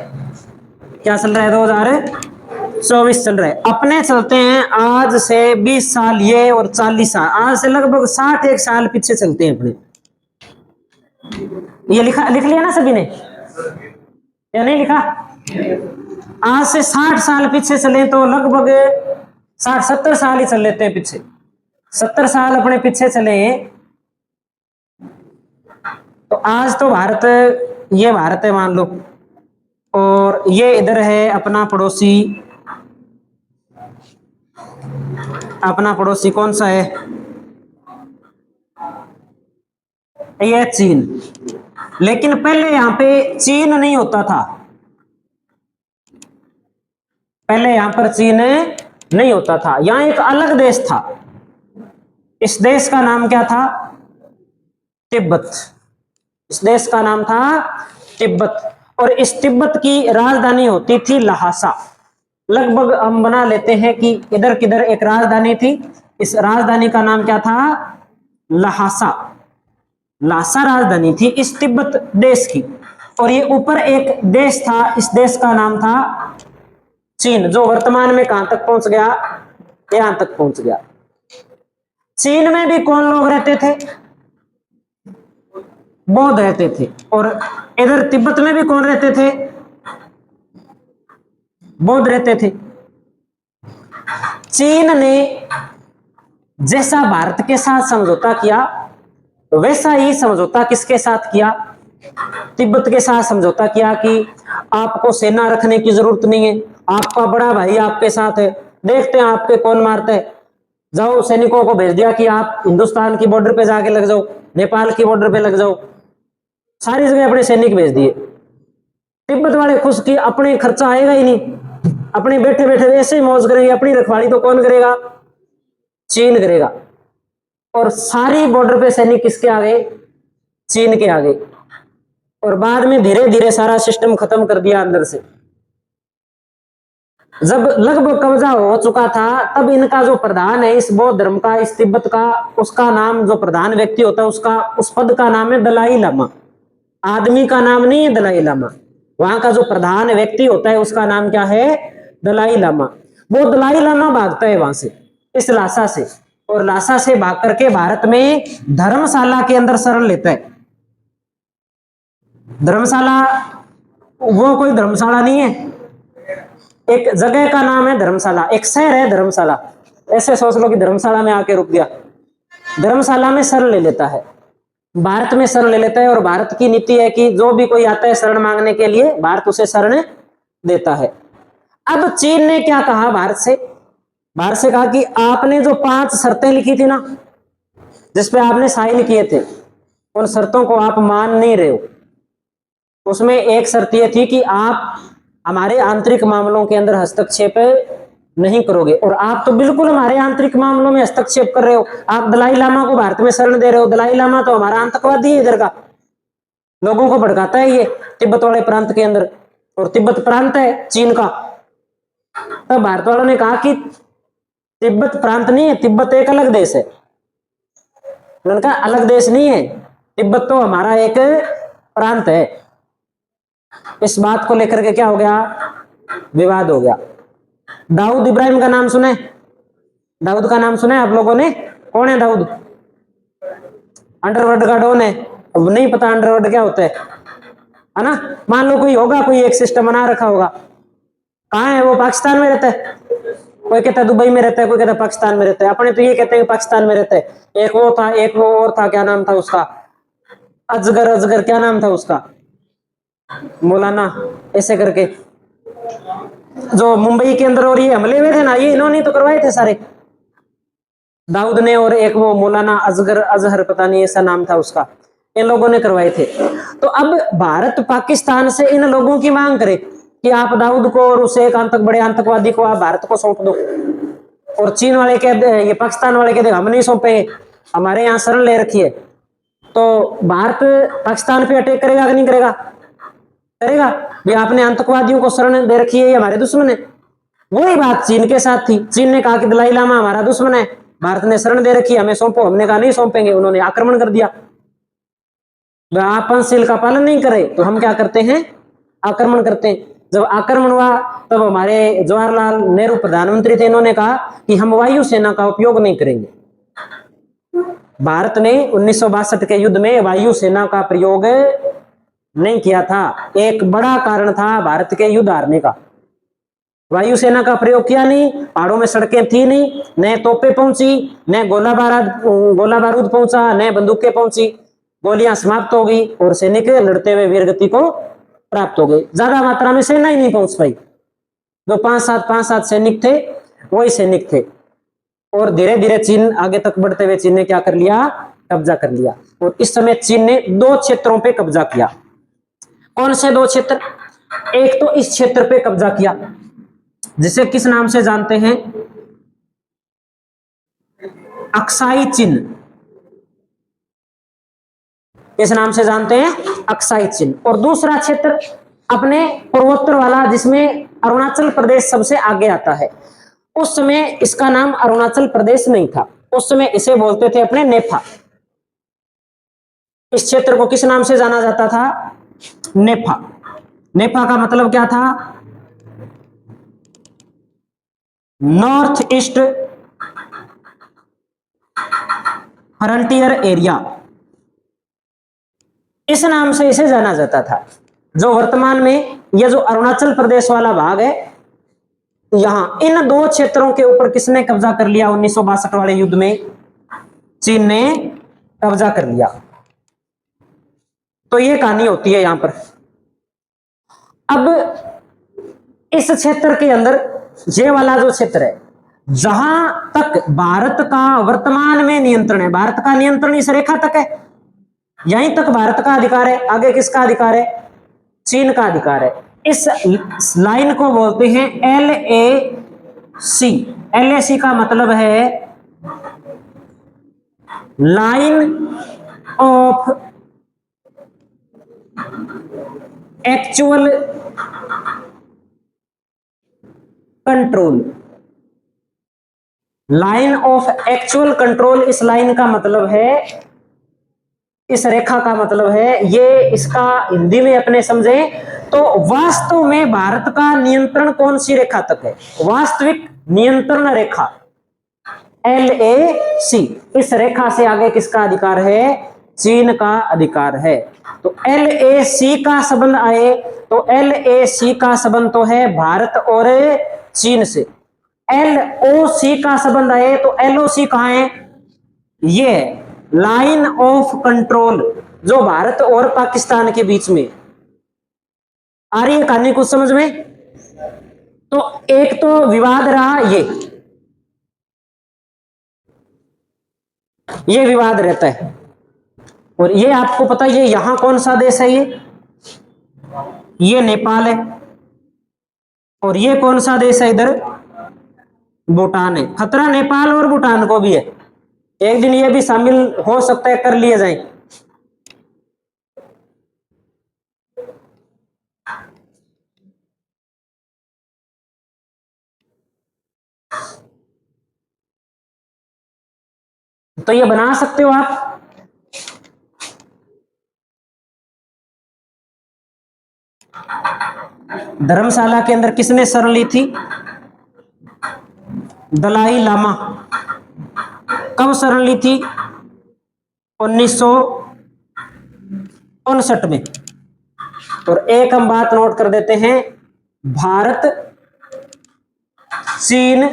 S1: क्या चल रहा है? 2024 चल रहा है। अपने चलते हैं आज से 20 साल ये और 40 साल, आज से लगभग 61 साल पीछे चलते हैं अपने। ये लिख लिया ना सभी ने या नहीं लिखा? आज से 60 साल पीछे चले तो लगभग 60-70 साल ही चल लेते हैं पीछे। 70 साल अपने पीछे चले तो आज तो भारत, ये भारत है मान लो, और ये इधर है अपना पड़ोसी। अपना पड़ोसी कौन सा है? ये चीन। लेकिन पहले यहां पे चीन नहीं होता था, पहले यहां पर चीन नहीं होता था, यहां एक अलग देश था। इस देश का नाम क्या था? तिब्बत। इस देश का नाम था तिब्बत, और इस तिब्बत की राजधानी होती थी लहासा। लगभग हम बना लेते हैं कि इधर किधर एक राजधानी थी, इस राजधानी का नाम क्या था? लहासा। लासा राजधानी थी इस तिब्बत देश की। और ये ऊपर एक देश था, इस देश का नाम था चीन, जो वर्तमान में कहां तक पहुंच गया? यहां तक पहुंच गया। चीन में भी कौन लोग रहते थे? बौद्ध रहते थे। और इधर तिब्बत में भी कौन रहते थे? बौद्ध रहते थे। चीन ने जैसा भारत के साथ समझौता किया, वैसा ही समझौता किसके साथ किया? तिब्बत के साथ समझौता किया कि आपको सेना रखने की जरूरत नहीं है, आपका बड़ा भाई आपके साथ है, देखते हैं आपके कौन मारते हैं। जाओ, सैनिकों को भेज दिया कि आप हिंदुस्तान की बॉर्डर पे जाके लग जाओ, नेपाल की बॉर्डर पे लग जाओ, सारी जगह अपने सैनिक भेज दिए। तिब्बत वाले खुश कि अपने खर्चा आएगा ही नहीं, अपने बैठे बैठे ऐसे ही मौज करेंगे, अपनी रखवाली तो कौन करेगा? चीन करेगा। और सारी बॉर्डर पे सैनिक किसके आ गए? चीन के आ गए। और बाद में धीरे धीरे सारा सिस्टम खत्म कर दिया अंदर से। जब लगभग कब्जा हो चुका था, तब इनका जो प्रधान है इस बौद्ध धर्म का, इस तिब्बत का, उसका नाम, जो प्रधान व्यक्ति होता है उसका, उस पद का नाम है दलाई लामा। आदमी का नाम नहीं है दलाई लामा, वहां का जो प्रधान व्यक्ति होता है उसका नाम क्या है? दलाई लामा। वो दलाई लामा भागता है वहां से, इस लासा से, और लासा से भाग करके भारत में धर्मशाला के अंदर शरण लेता है। धर्मशाला वो कोई धर्मशाला नहीं है, एक जगह का नाम है धर्मशाला, एक शहर है धर्मशाला। ऐसे सोच लो कि धर्मशाला में आके रुक गया। धर्मशाला में शरण ले लेता है, भारत में शरण ले लेता है। और भारत की नीति है कि जो भी कोई आता है शरण मांगने के लिए, भारत उसे शरण देता है। अब चीन ने क्या कहा भारत से? भारत से कहा कि आपने जो 5 शर्तें लिखी थी ना, जिसपे आपने साइन किए थे, उन शर्तों को आप मान नहीं रहे हो। उसमें एक शर्त यह थी कि आप हमारे आंतरिक मामलों के अंदर हस्तक्षेप नहीं करोगे, और आप तो बिल्कुल हमारे आंतरिक मामलों में हस्तक्षेप कर रहे हो। आप दलाई लामा को भारत में शरण दे रहे हो। दलाई लामा तो हमारा आतंकवादी है, इधर का लोगों को भड़काता है ये तिब्बत वाले प्रांत के अंदर, और तिब्बत प्रांत है चीन का। तब भारत वालों ने कहा कि तिब्बत प्रांत नहीं है, तिब्बत एक अलग देश है। उन्होंने कहा अलग देश नहीं है, तिब्बत तो हमारा एक प्रांत है। इस बात को लेकर के क्या हो गया? विवाद हो गया। दाऊद इब्राहिम का नाम सुने? दाऊद का नाम सुने आप लोगों ने? कौन है दाऊद? अंडरवर्ल्ड का डॉन है। अब नहीं पता अंडरवर्ल्ड क्या होता है ना? मान लो कोई होगा, कोई एक सिस्टम बना रखा होगा। कहाँ है वो? पाकिस्तान में रहता है। कोई कहता है दुबई में रहता है, कोई कहता है पाकिस्तान में रहता है। अपने तो ये कहते हैं कि पाकिस्तान में रहता है। एक वो था, एक वो और था, क्या नाम था उसका? अजगर, अजगर क्या नाम था उसका? मौलाना, ऐसे करके, जो मुंबई के अंदर और ये हमले हुए थे ना, ये इन्होंने तो करवाए थे सारे, दाऊद ने, और एक वो मौलाना अजगर, अजहर पता नहीं ऐसा नाम था उसका, इन लोगों ने करवाए थे। तो अब भारत पाकिस्तान से इन लोगों की मांग करे कि आप दाऊद को और उसे एक बड़े आतंकवादी को आप भारत को सौंप दो, और चीन वाले कहते, ये पाकिस्तान वाले कहते हम नहीं सौंपे, हमारे यहाँ शरण ले रखी है। तो भारत पाकिस्तान पे अटैक करेगा कि नहीं करेगा? करेगा। भी आपने आतंकवादियों को शरण दे रखी है, ये हमारे दुश्मन है। वही बात चीन के साथ थी। चीन ने कहा कि दलाई लामा हमारा दुश्मन है, भारत ने शरण दे रखी, हमें सौंपो। हमने कहा नहीं सौंपेंगे, उन्होंने आक्रमण कर दिया। आप पंचशील का पालन नहीं करे तो हम क्या करते हैं? आक्रमण करते हैं। जब आक्रमण हुआ तब हमारे जवाहरलाल नेहरू प्रधानमंत्री थे, इन्होंने कहा कि हम वायुसेना का उपयोग नहीं करेंगे। भारत ने 1962 के युद्ध में वायुसेना का प्रयोग नहीं किया था। एक बड़ा कारण था भारत के युद्ध हारने का। वायुसेना का प्रयोग किया नहीं, पहाड़ों में सड़कें थी नहीं, न तोपें पहुंची, न गोला बारूद पहुंचा, न बंदूकें पहुंची। गोलियां समाप्त हो गई और सैनिक लड़ते हुए वीरगति को प्राप्त हो गए। ज्यादा मात्रा में सेना ही नहीं पहुंच पाई। जो पांच सात सैनिक थे वही सैनिक थे। और धीरे धीरे चीन आगे तक बढ़ते हुए चीन ने क्या कर लिया? कब्जा कर लिया। और इस समय चीन ने 2 क्षेत्रों पे कब्जा किया। कौन से 2 क्षेत्र? एक तो इस क्षेत्र पे कब्जा किया जिसे किस नाम से जानते हैं? अक्साई चिन्ह। इस नाम से जानते हैं, अक्साई चिन्ह। और दूसरा क्षेत्र अपने पूर्वोत्तर वाला जिसमें अरुणाचल प्रदेश सबसे आगे आता है। उस समय इसका नाम अरुणाचल प्रदेश नहीं था, उस समय इसे बोलते थे अपने नेफा। इस क्षेत्र को किस नाम से जाना जाता था? नेफा। नेफा का मतलब क्या था? नॉर्थ ईस्ट फ्रंटियर एरिया, इस नाम से इसे जाना जाता था। जो वर्तमान में यह जो अरुणाचल प्रदेश वाला भाग है, यहां इन 2 क्षेत्रों के ऊपर किसने कब्जा कर लिया? 1962 वाले युद्ध में चीन ने कब्जा कर लिया। तो ये कहानी होती है यहां पर। अब इस क्षेत्र के अंदर ये वाला जो क्षेत्र है, जहां तक भारत का वर्तमान में नियंत्रण है, भारत का नियंत्रण इस रेखा तक है, यहीं तक भारत का अधिकार है। आगे किसका अधिकार है? चीन का अधिकार है। इस लाइन को बोलते हैं LAC। LAC का मतलब है line of actual control. Line of actual control, इस लाइन का मतलब है, इस रेखा का मतलब है, ये इसका हिंदी में अपने समझे तो वास्तव में भारत का नियंत्रण कौन सी रेखा तक है? वास्तविक नियंत्रण रेखा LAC। इस रेखा से आगे किसका अधिकार है? चीन का अधिकार है। तो LAC का संबंध आए तो LAC का संबंध तो है भारत और चीन से। LOC का संबंध आए तो LOC कहां है? ये लाइन ऑफ कंट्रोल जो भारत और पाकिस्तान के बीच में। आ रही है कहानी कुछ समझ में? तो एक तो विवाद रहा, ये विवाद रहता है। और ये आपको पता है, ये यहां कौन सा देश है? ये नेपाल है। और ये कौन सा देश है? इधर भूटान है। खतरा नेपाल और भूटान को भी है। एक दिन ये भी शामिल हो सकता है, कर लिए जाए। तो ये बना सकते हो आप। धर्मशाला के अंदर किसने शरण ली थी? दलाई लामा। कब शरण ली थी? 1959 में। और एक हम बात नोट कर देते हैं, भारत चीन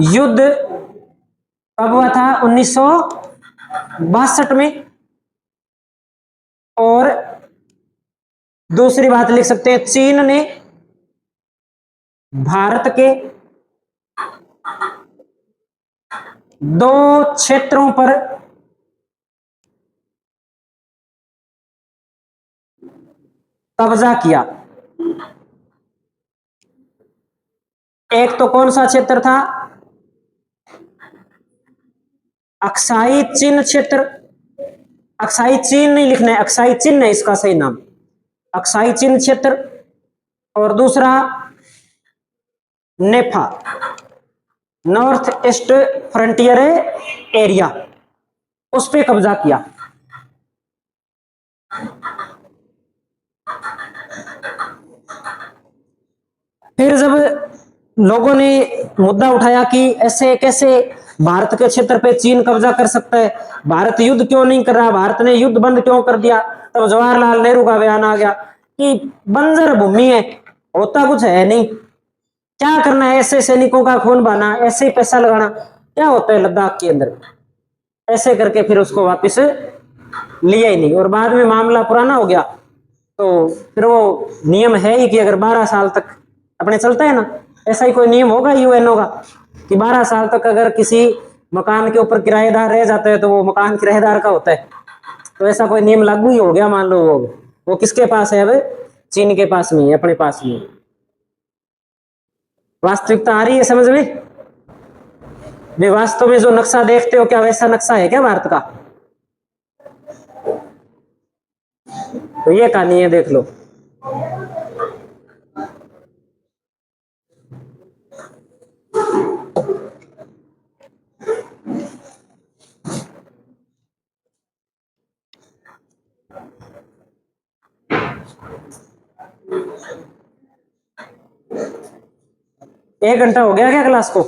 S1: युद्ध कब हुआ था? 1962 में। और दूसरी बात लिख सकते हैं, चीन ने भारत के 2 क्षेत्रों पर कब्जा किया। एक तो कौन सा क्षेत्र था? अक्साई चिन्ह क्षेत्र। अक्साई चीन नहीं लिखना है, अक्साई चिन्ह है इसका सही नाम, अक्साई चिन्ह क्षेत्र। और दूसरा नेफा, नॉर्थ ईस्ट फ्रंटियर एरिया, उस पे कब्जा किया। फिर जब लोगों ने मुद्दा उठाया कि ऐसे कैसे भारत के क्षेत्र पे चीन कब्जा कर सकता है, भारत युद्ध क्यों नहीं कर रहा, भारत ने युद्ध बंद क्यों कर दिया, तब जवाहरलाल नेहरू का बयान आ गया कि बंजर भूमि है, होता कुछ है नहीं, क्या करना है, ऐसे सैनिकों का खून बहाना, ऐसे ही पैसा लगाना, क्या होता है लद्दाख के अंदर। ऐसे करके फिर उसको वापस लिया ही नहीं, और बाद में मामला पुराना हो गया। तो फिर वो नियम है ही कि अगर 12 साल तक अपने चलता है ना, ऐसा ही कोई नियम होगा यूएनओ का कि 12 साल तक अगर किसी मकान के ऊपर किराएदार रह जाता है तो वो मकान किराएदार का होता है। तो ऐसा कोई नियम लागू ही हो गया, मान लो वो किसके पास है, अब चीन के पास नहीं है, अपने पास नहीं है। वास्तविकता आ रही है समझ में? वे वास्तव में जो नक्शा देखते हो क्या वैसा नक्शा है क्या भारत का? तो ये कहानी है, देख लो। एक घंटा हो गया क्या क्लास को?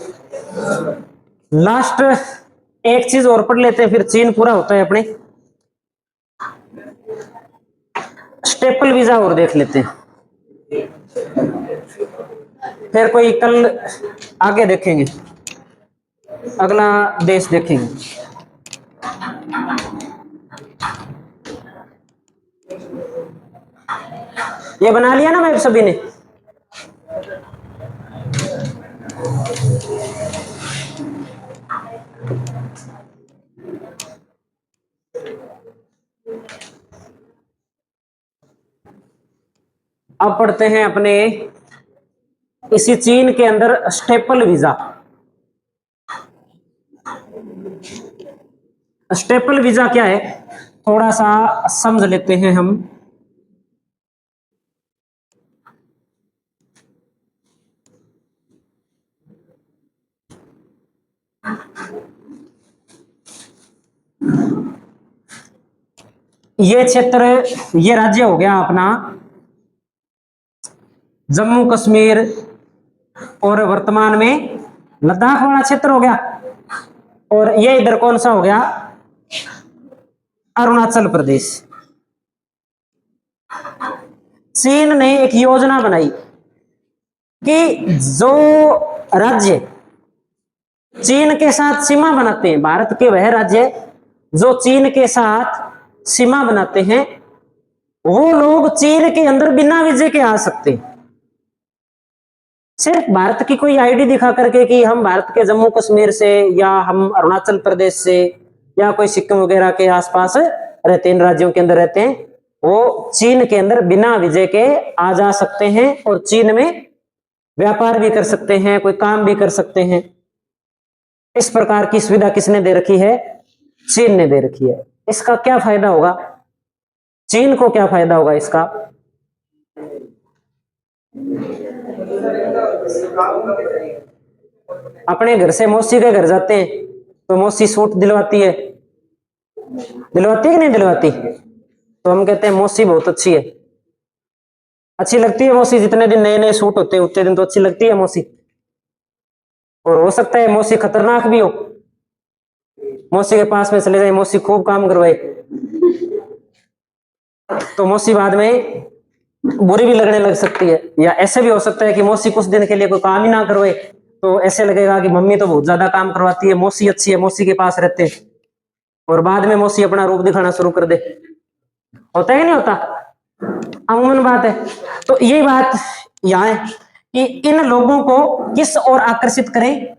S1: लास्ट एक चीज और पढ़ लेते हैं, फिर चीन पूरा होता है अपने। स्टेपल वीजा और देख लेते हैं, फिर कोई कल आगे देखेंगे, अगला देश देखेंगे। ये बना लिया ना भाई सभी ने? अब पढ़ते हैं अपने इसी चीन के अंदर स्टेपल वीजा। स्टेपल वीजा क्या है थोड़ा सा समझ लेते हैं हम। ये क्षेत्र, ये राज्य हो गया अपना जम्मू कश्मीर और वर्तमान में लद्दाख वाला क्षेत्र हो गया, और ये इधर कौन सा हो गया, अरुणाचल प्रदेश। चीन ने एक योजना बनाई कि जो राज्य चीन के साथ सीमा बनाते हैं, भारत के वह राज्य जो चीन के साथ सीमा बनाते हैं, वो लोग चीन के अंदर बिना वीजे के आ सकते हैं। सिर्फ भारत की कोई आईडी दिखा करके कि हम भारत के जम्मू कश्मीर से, या हम अरुणाचल प्रदेश से, या कोई सिक्किम वगैरह के आसपास रहते हैं, इन राज्यों के अंदर रहते हैं, वो चीन के अंदर बिना वीजे के आ जा सकते हैं और चीन में व्यापार भी कर सकते हैं, कोई काम भी कर सकते हैं। इस प्रकार की सुविधा किसने दे रखी है? चीन ने दे रखी है। इसका क्या फायदा होगा, चीन को क्या फायदा होगा इसका? अपने घर से मौसी के घर जाते हैं तो मौसी सूट दिलवाती है, दिलवाती है कि नहीं दिलवाती? तो हम कहते हैं मौसी बहुत अच्छी है। अच्छी लगती है मौसी, जितने दिन नए नए सूट होते हैं उतने दिन तो अच्छी लगती है मौसी। और हो सकता है मौसी खतरनाक भी हो, मौसी के पास में चले जाए, मौसी खूब काम करवाए, तो मौसी बाद में बुरी भी लगने लग सकती है। या ऐसे भी हो सकता है कि मौसी कुछ दिन के लिए कोई काम ही ना करवाए, तो ऐसे लगेगा कि मम्मी तो बहुत ज्यादा काम करवाती है, मौसी अच्छी है, मौसी के पास रहते हैं, और बाद में मौसी अपना रूप दिखाना शुरू कर दे। होता है कि नहीं होता? अमूमन बात है। तो ये बात यहाँ है कि इन लोगों को किस ओर आकर्षित करें,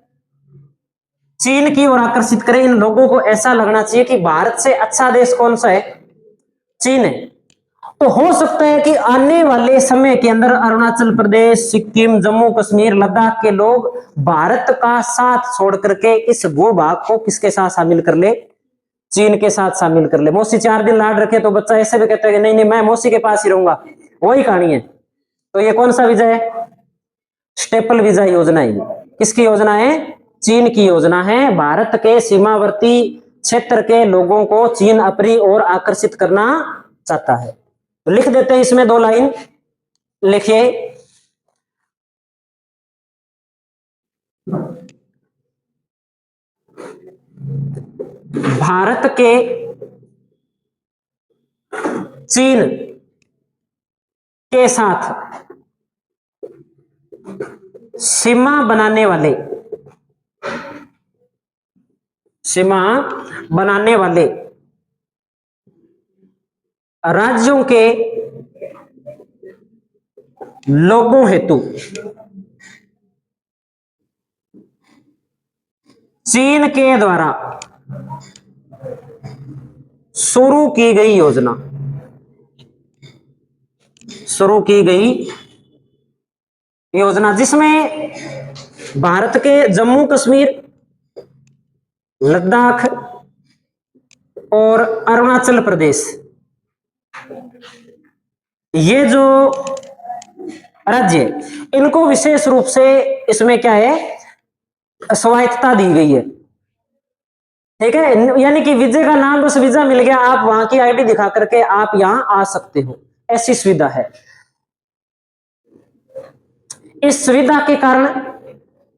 S1: चीन की ओर आकर्षित करें। इन लोगों को ऐसा लगना चाहिए कि भारत से अच्छा देश कौन सा है, चीन है। तो हो सकता है कि आने वाले समय के अंदर अरुणाचल प्रदेश, सिक्किम, जम्मू कश्मीर, लद्दाख के लोग भारत का साथ छोड़ करके इस भूभाग को किसके साथ शामिल कर ले, चीन के साथ शामिल कर ले। मौसी 4 दिन लाड रखे तो बच्चा ऐसे भी कहता है कि नहीं नहीं मैं मौसी के पास ही रहूंगा, वही कहानी है। तो ये कौन सा वीजा है? स्टेपल वीजा योजना है। किसकी योजना है? चीन की योजना है। भारत के सीमावर्ती क्षेत्र के लोगों को चीन अपनी ओर आकर्षित करना चाहता है। तो लिख देते हैं इसमें 2 लाइन लिखिए। भारत के चीन के साथ सीमा बनाने वाले राज्यों के लोगों हेतु चीन के द्वारा शुरू की गई योजना जिसमें भारत के जम्मू कश्मीर, लद्दाख और अरुणाचल प्रदेश, ये जो राज्य इनको विशेष रूप से इसमें क्या है, स्वायत्तता दी गई है। ठीक है, यानी कि वीजे का नाम बस वीजा मिल गया, आप वहां की आईडी दिखा करके आप यहां आ सकते हो, ऐसी सुविधा है। इस सुविधा के कारण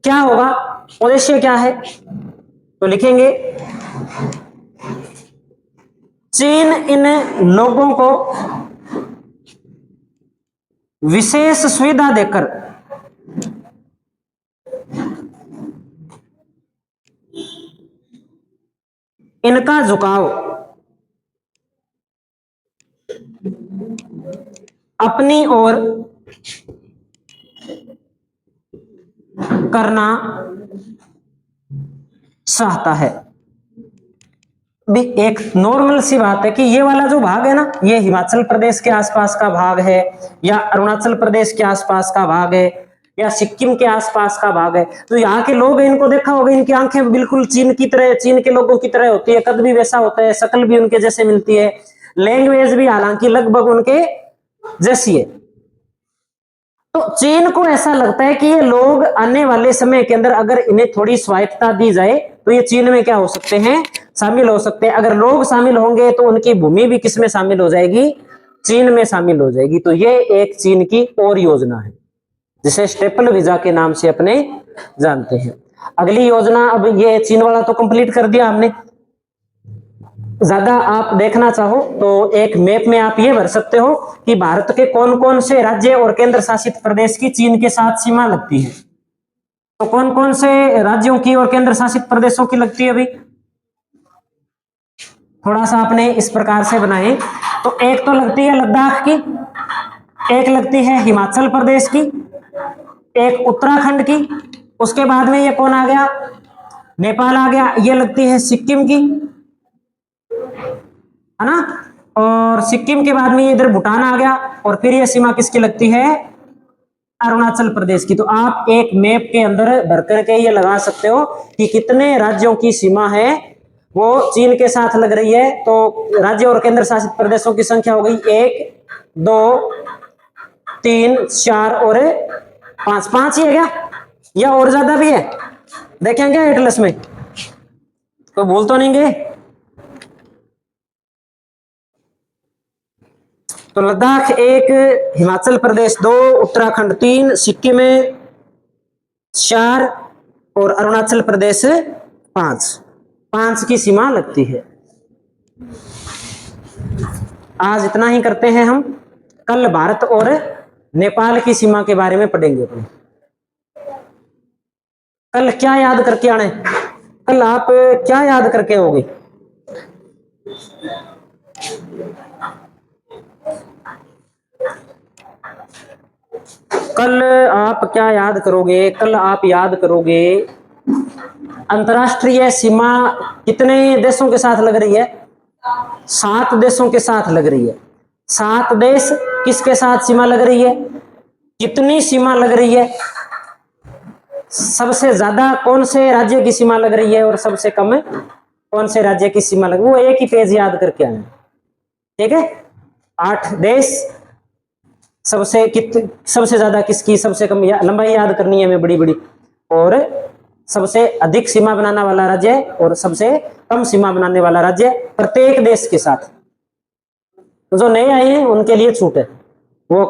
S1: क्या होगा, उद्देश्य क्या है, तो लिखेंगे चीन इन लोगों को विशेष सुविधा देकर इनका झुकाव अपनी ओर करना चाहता है। भी एक नॉर्मल सी बात है कि ये वाला जो भाग है ना, ये हिमाचल प्रदेश के आसपास का भाग है, या अरुणाचल प्रदेश के आसपास का भाग है, या सिक्किम के आसपास का भाग है। तो यहाँ के लोग इनको देखा होगा, इनकी आंखें बिल्कुल चीन की तरह, चीन के लोगों की तरह होती है, कद भी वैसा होता है, शक्ल भी उनके जैसे मिलती है, लैंग्वेज भी हालांकि लगभग उनके जैसी है। तो चीन को ऐसा लगता है कि ये लोग आने वाले समय के अंदर अगर इन्हें थोड़ी स्वायत्तता दी जाए तो ये चीन में क्या हो सकते हैं, शामिल हो सकते हैं। अगर लोग शामिल होंगे तो उनकी भूमि भी किसमें शामिल हो जाएगी, चीन में शामिल हो जाएगी। तो ये एक चीन की और योजना है जिसे स्टेपल वीजा के नाम से अपने जानते हैं। अगली योजना, अब ये चीन वाला तो कंप्लीट कर दिया हमने। ज्यादा आप देखना चाहो तो एक मैप में आप ये भर सकते हो कि भारत के कौन कौन से राज्य और केंद्र शासित प्रदेश की चीन के साथ सीमा लगती है। तो कौन कौन से राज्यों की और केंद्र शासित प्रदेशों की लगती है, अभी थोड़ा सा आपने इस प्रकार से बनाए। तो एक तो लगती है लद्दाख की, एक लगती है हिमाचल प्रदेश की, एक उत्तराखंड की, उसके बाद में ये कौन आ गया, नेपाल आ गया, ये लगती है सिक्किम की, है ना, और सिक्किम के बाद में इधर भूटान आ गया, और फिर ये सीमा किसकी लगती है, अरुणाचल प्रदेश की। तो आप एक मैप के अंदर भर करके ये लगा सकते हो कि कितने राज्यों की सीमा है वो चीन के साथ लग रही है। तो राज्य और केंद्र शासित प्रदेशों की संख्या हो गई 1 2 3 4 और 5। 5 ही है क्या, या और ज्यादा भी है, देखेंगे एटलस में तो भूल तो नहीं गए। तो लद्दाख 1, हिमाचल प्रदेश 2, उत्तराखंड 3, सिक्किम 4 और अरुणाचल प्रदेश 5। 5 की सीमा लगती है। आज इतना ही करते हैं हम, कल भारत और नेपाल की सीमा के बारे में पढ़ेंगे। कल क्या याद करके आने, कल आप क्या याद करके आओगे, कल आप क्या याद करोगे, कल आप याद करोगे अंतरराष्ट्रीय सीमा कितने देशों के साथ लग रही है, 7 देशों के साथ लग रही है। 7 देश किसके साथ सीमा लग रही है, कितनी सीमा लग रही है, सबसे ज्यादा कौन से राज्य की सीमा लग रही है और सबसे कम कौन से राज्य की सीमा लगी, वो एक ही पेज याद करके आना। ठीक है, 8 देश, सबसे ज्यादा किसकी, सबसे कम लंबाई याद करनी है हमें बड़ी बड़ी, और सबसे अधिक सीमा बनाने वाला राज्य और सबसे कम सीमा बनाने वाला राज्य प्रत्येक देश के साथ। तो जो नए आए हैं उनके लिए छूट है, वो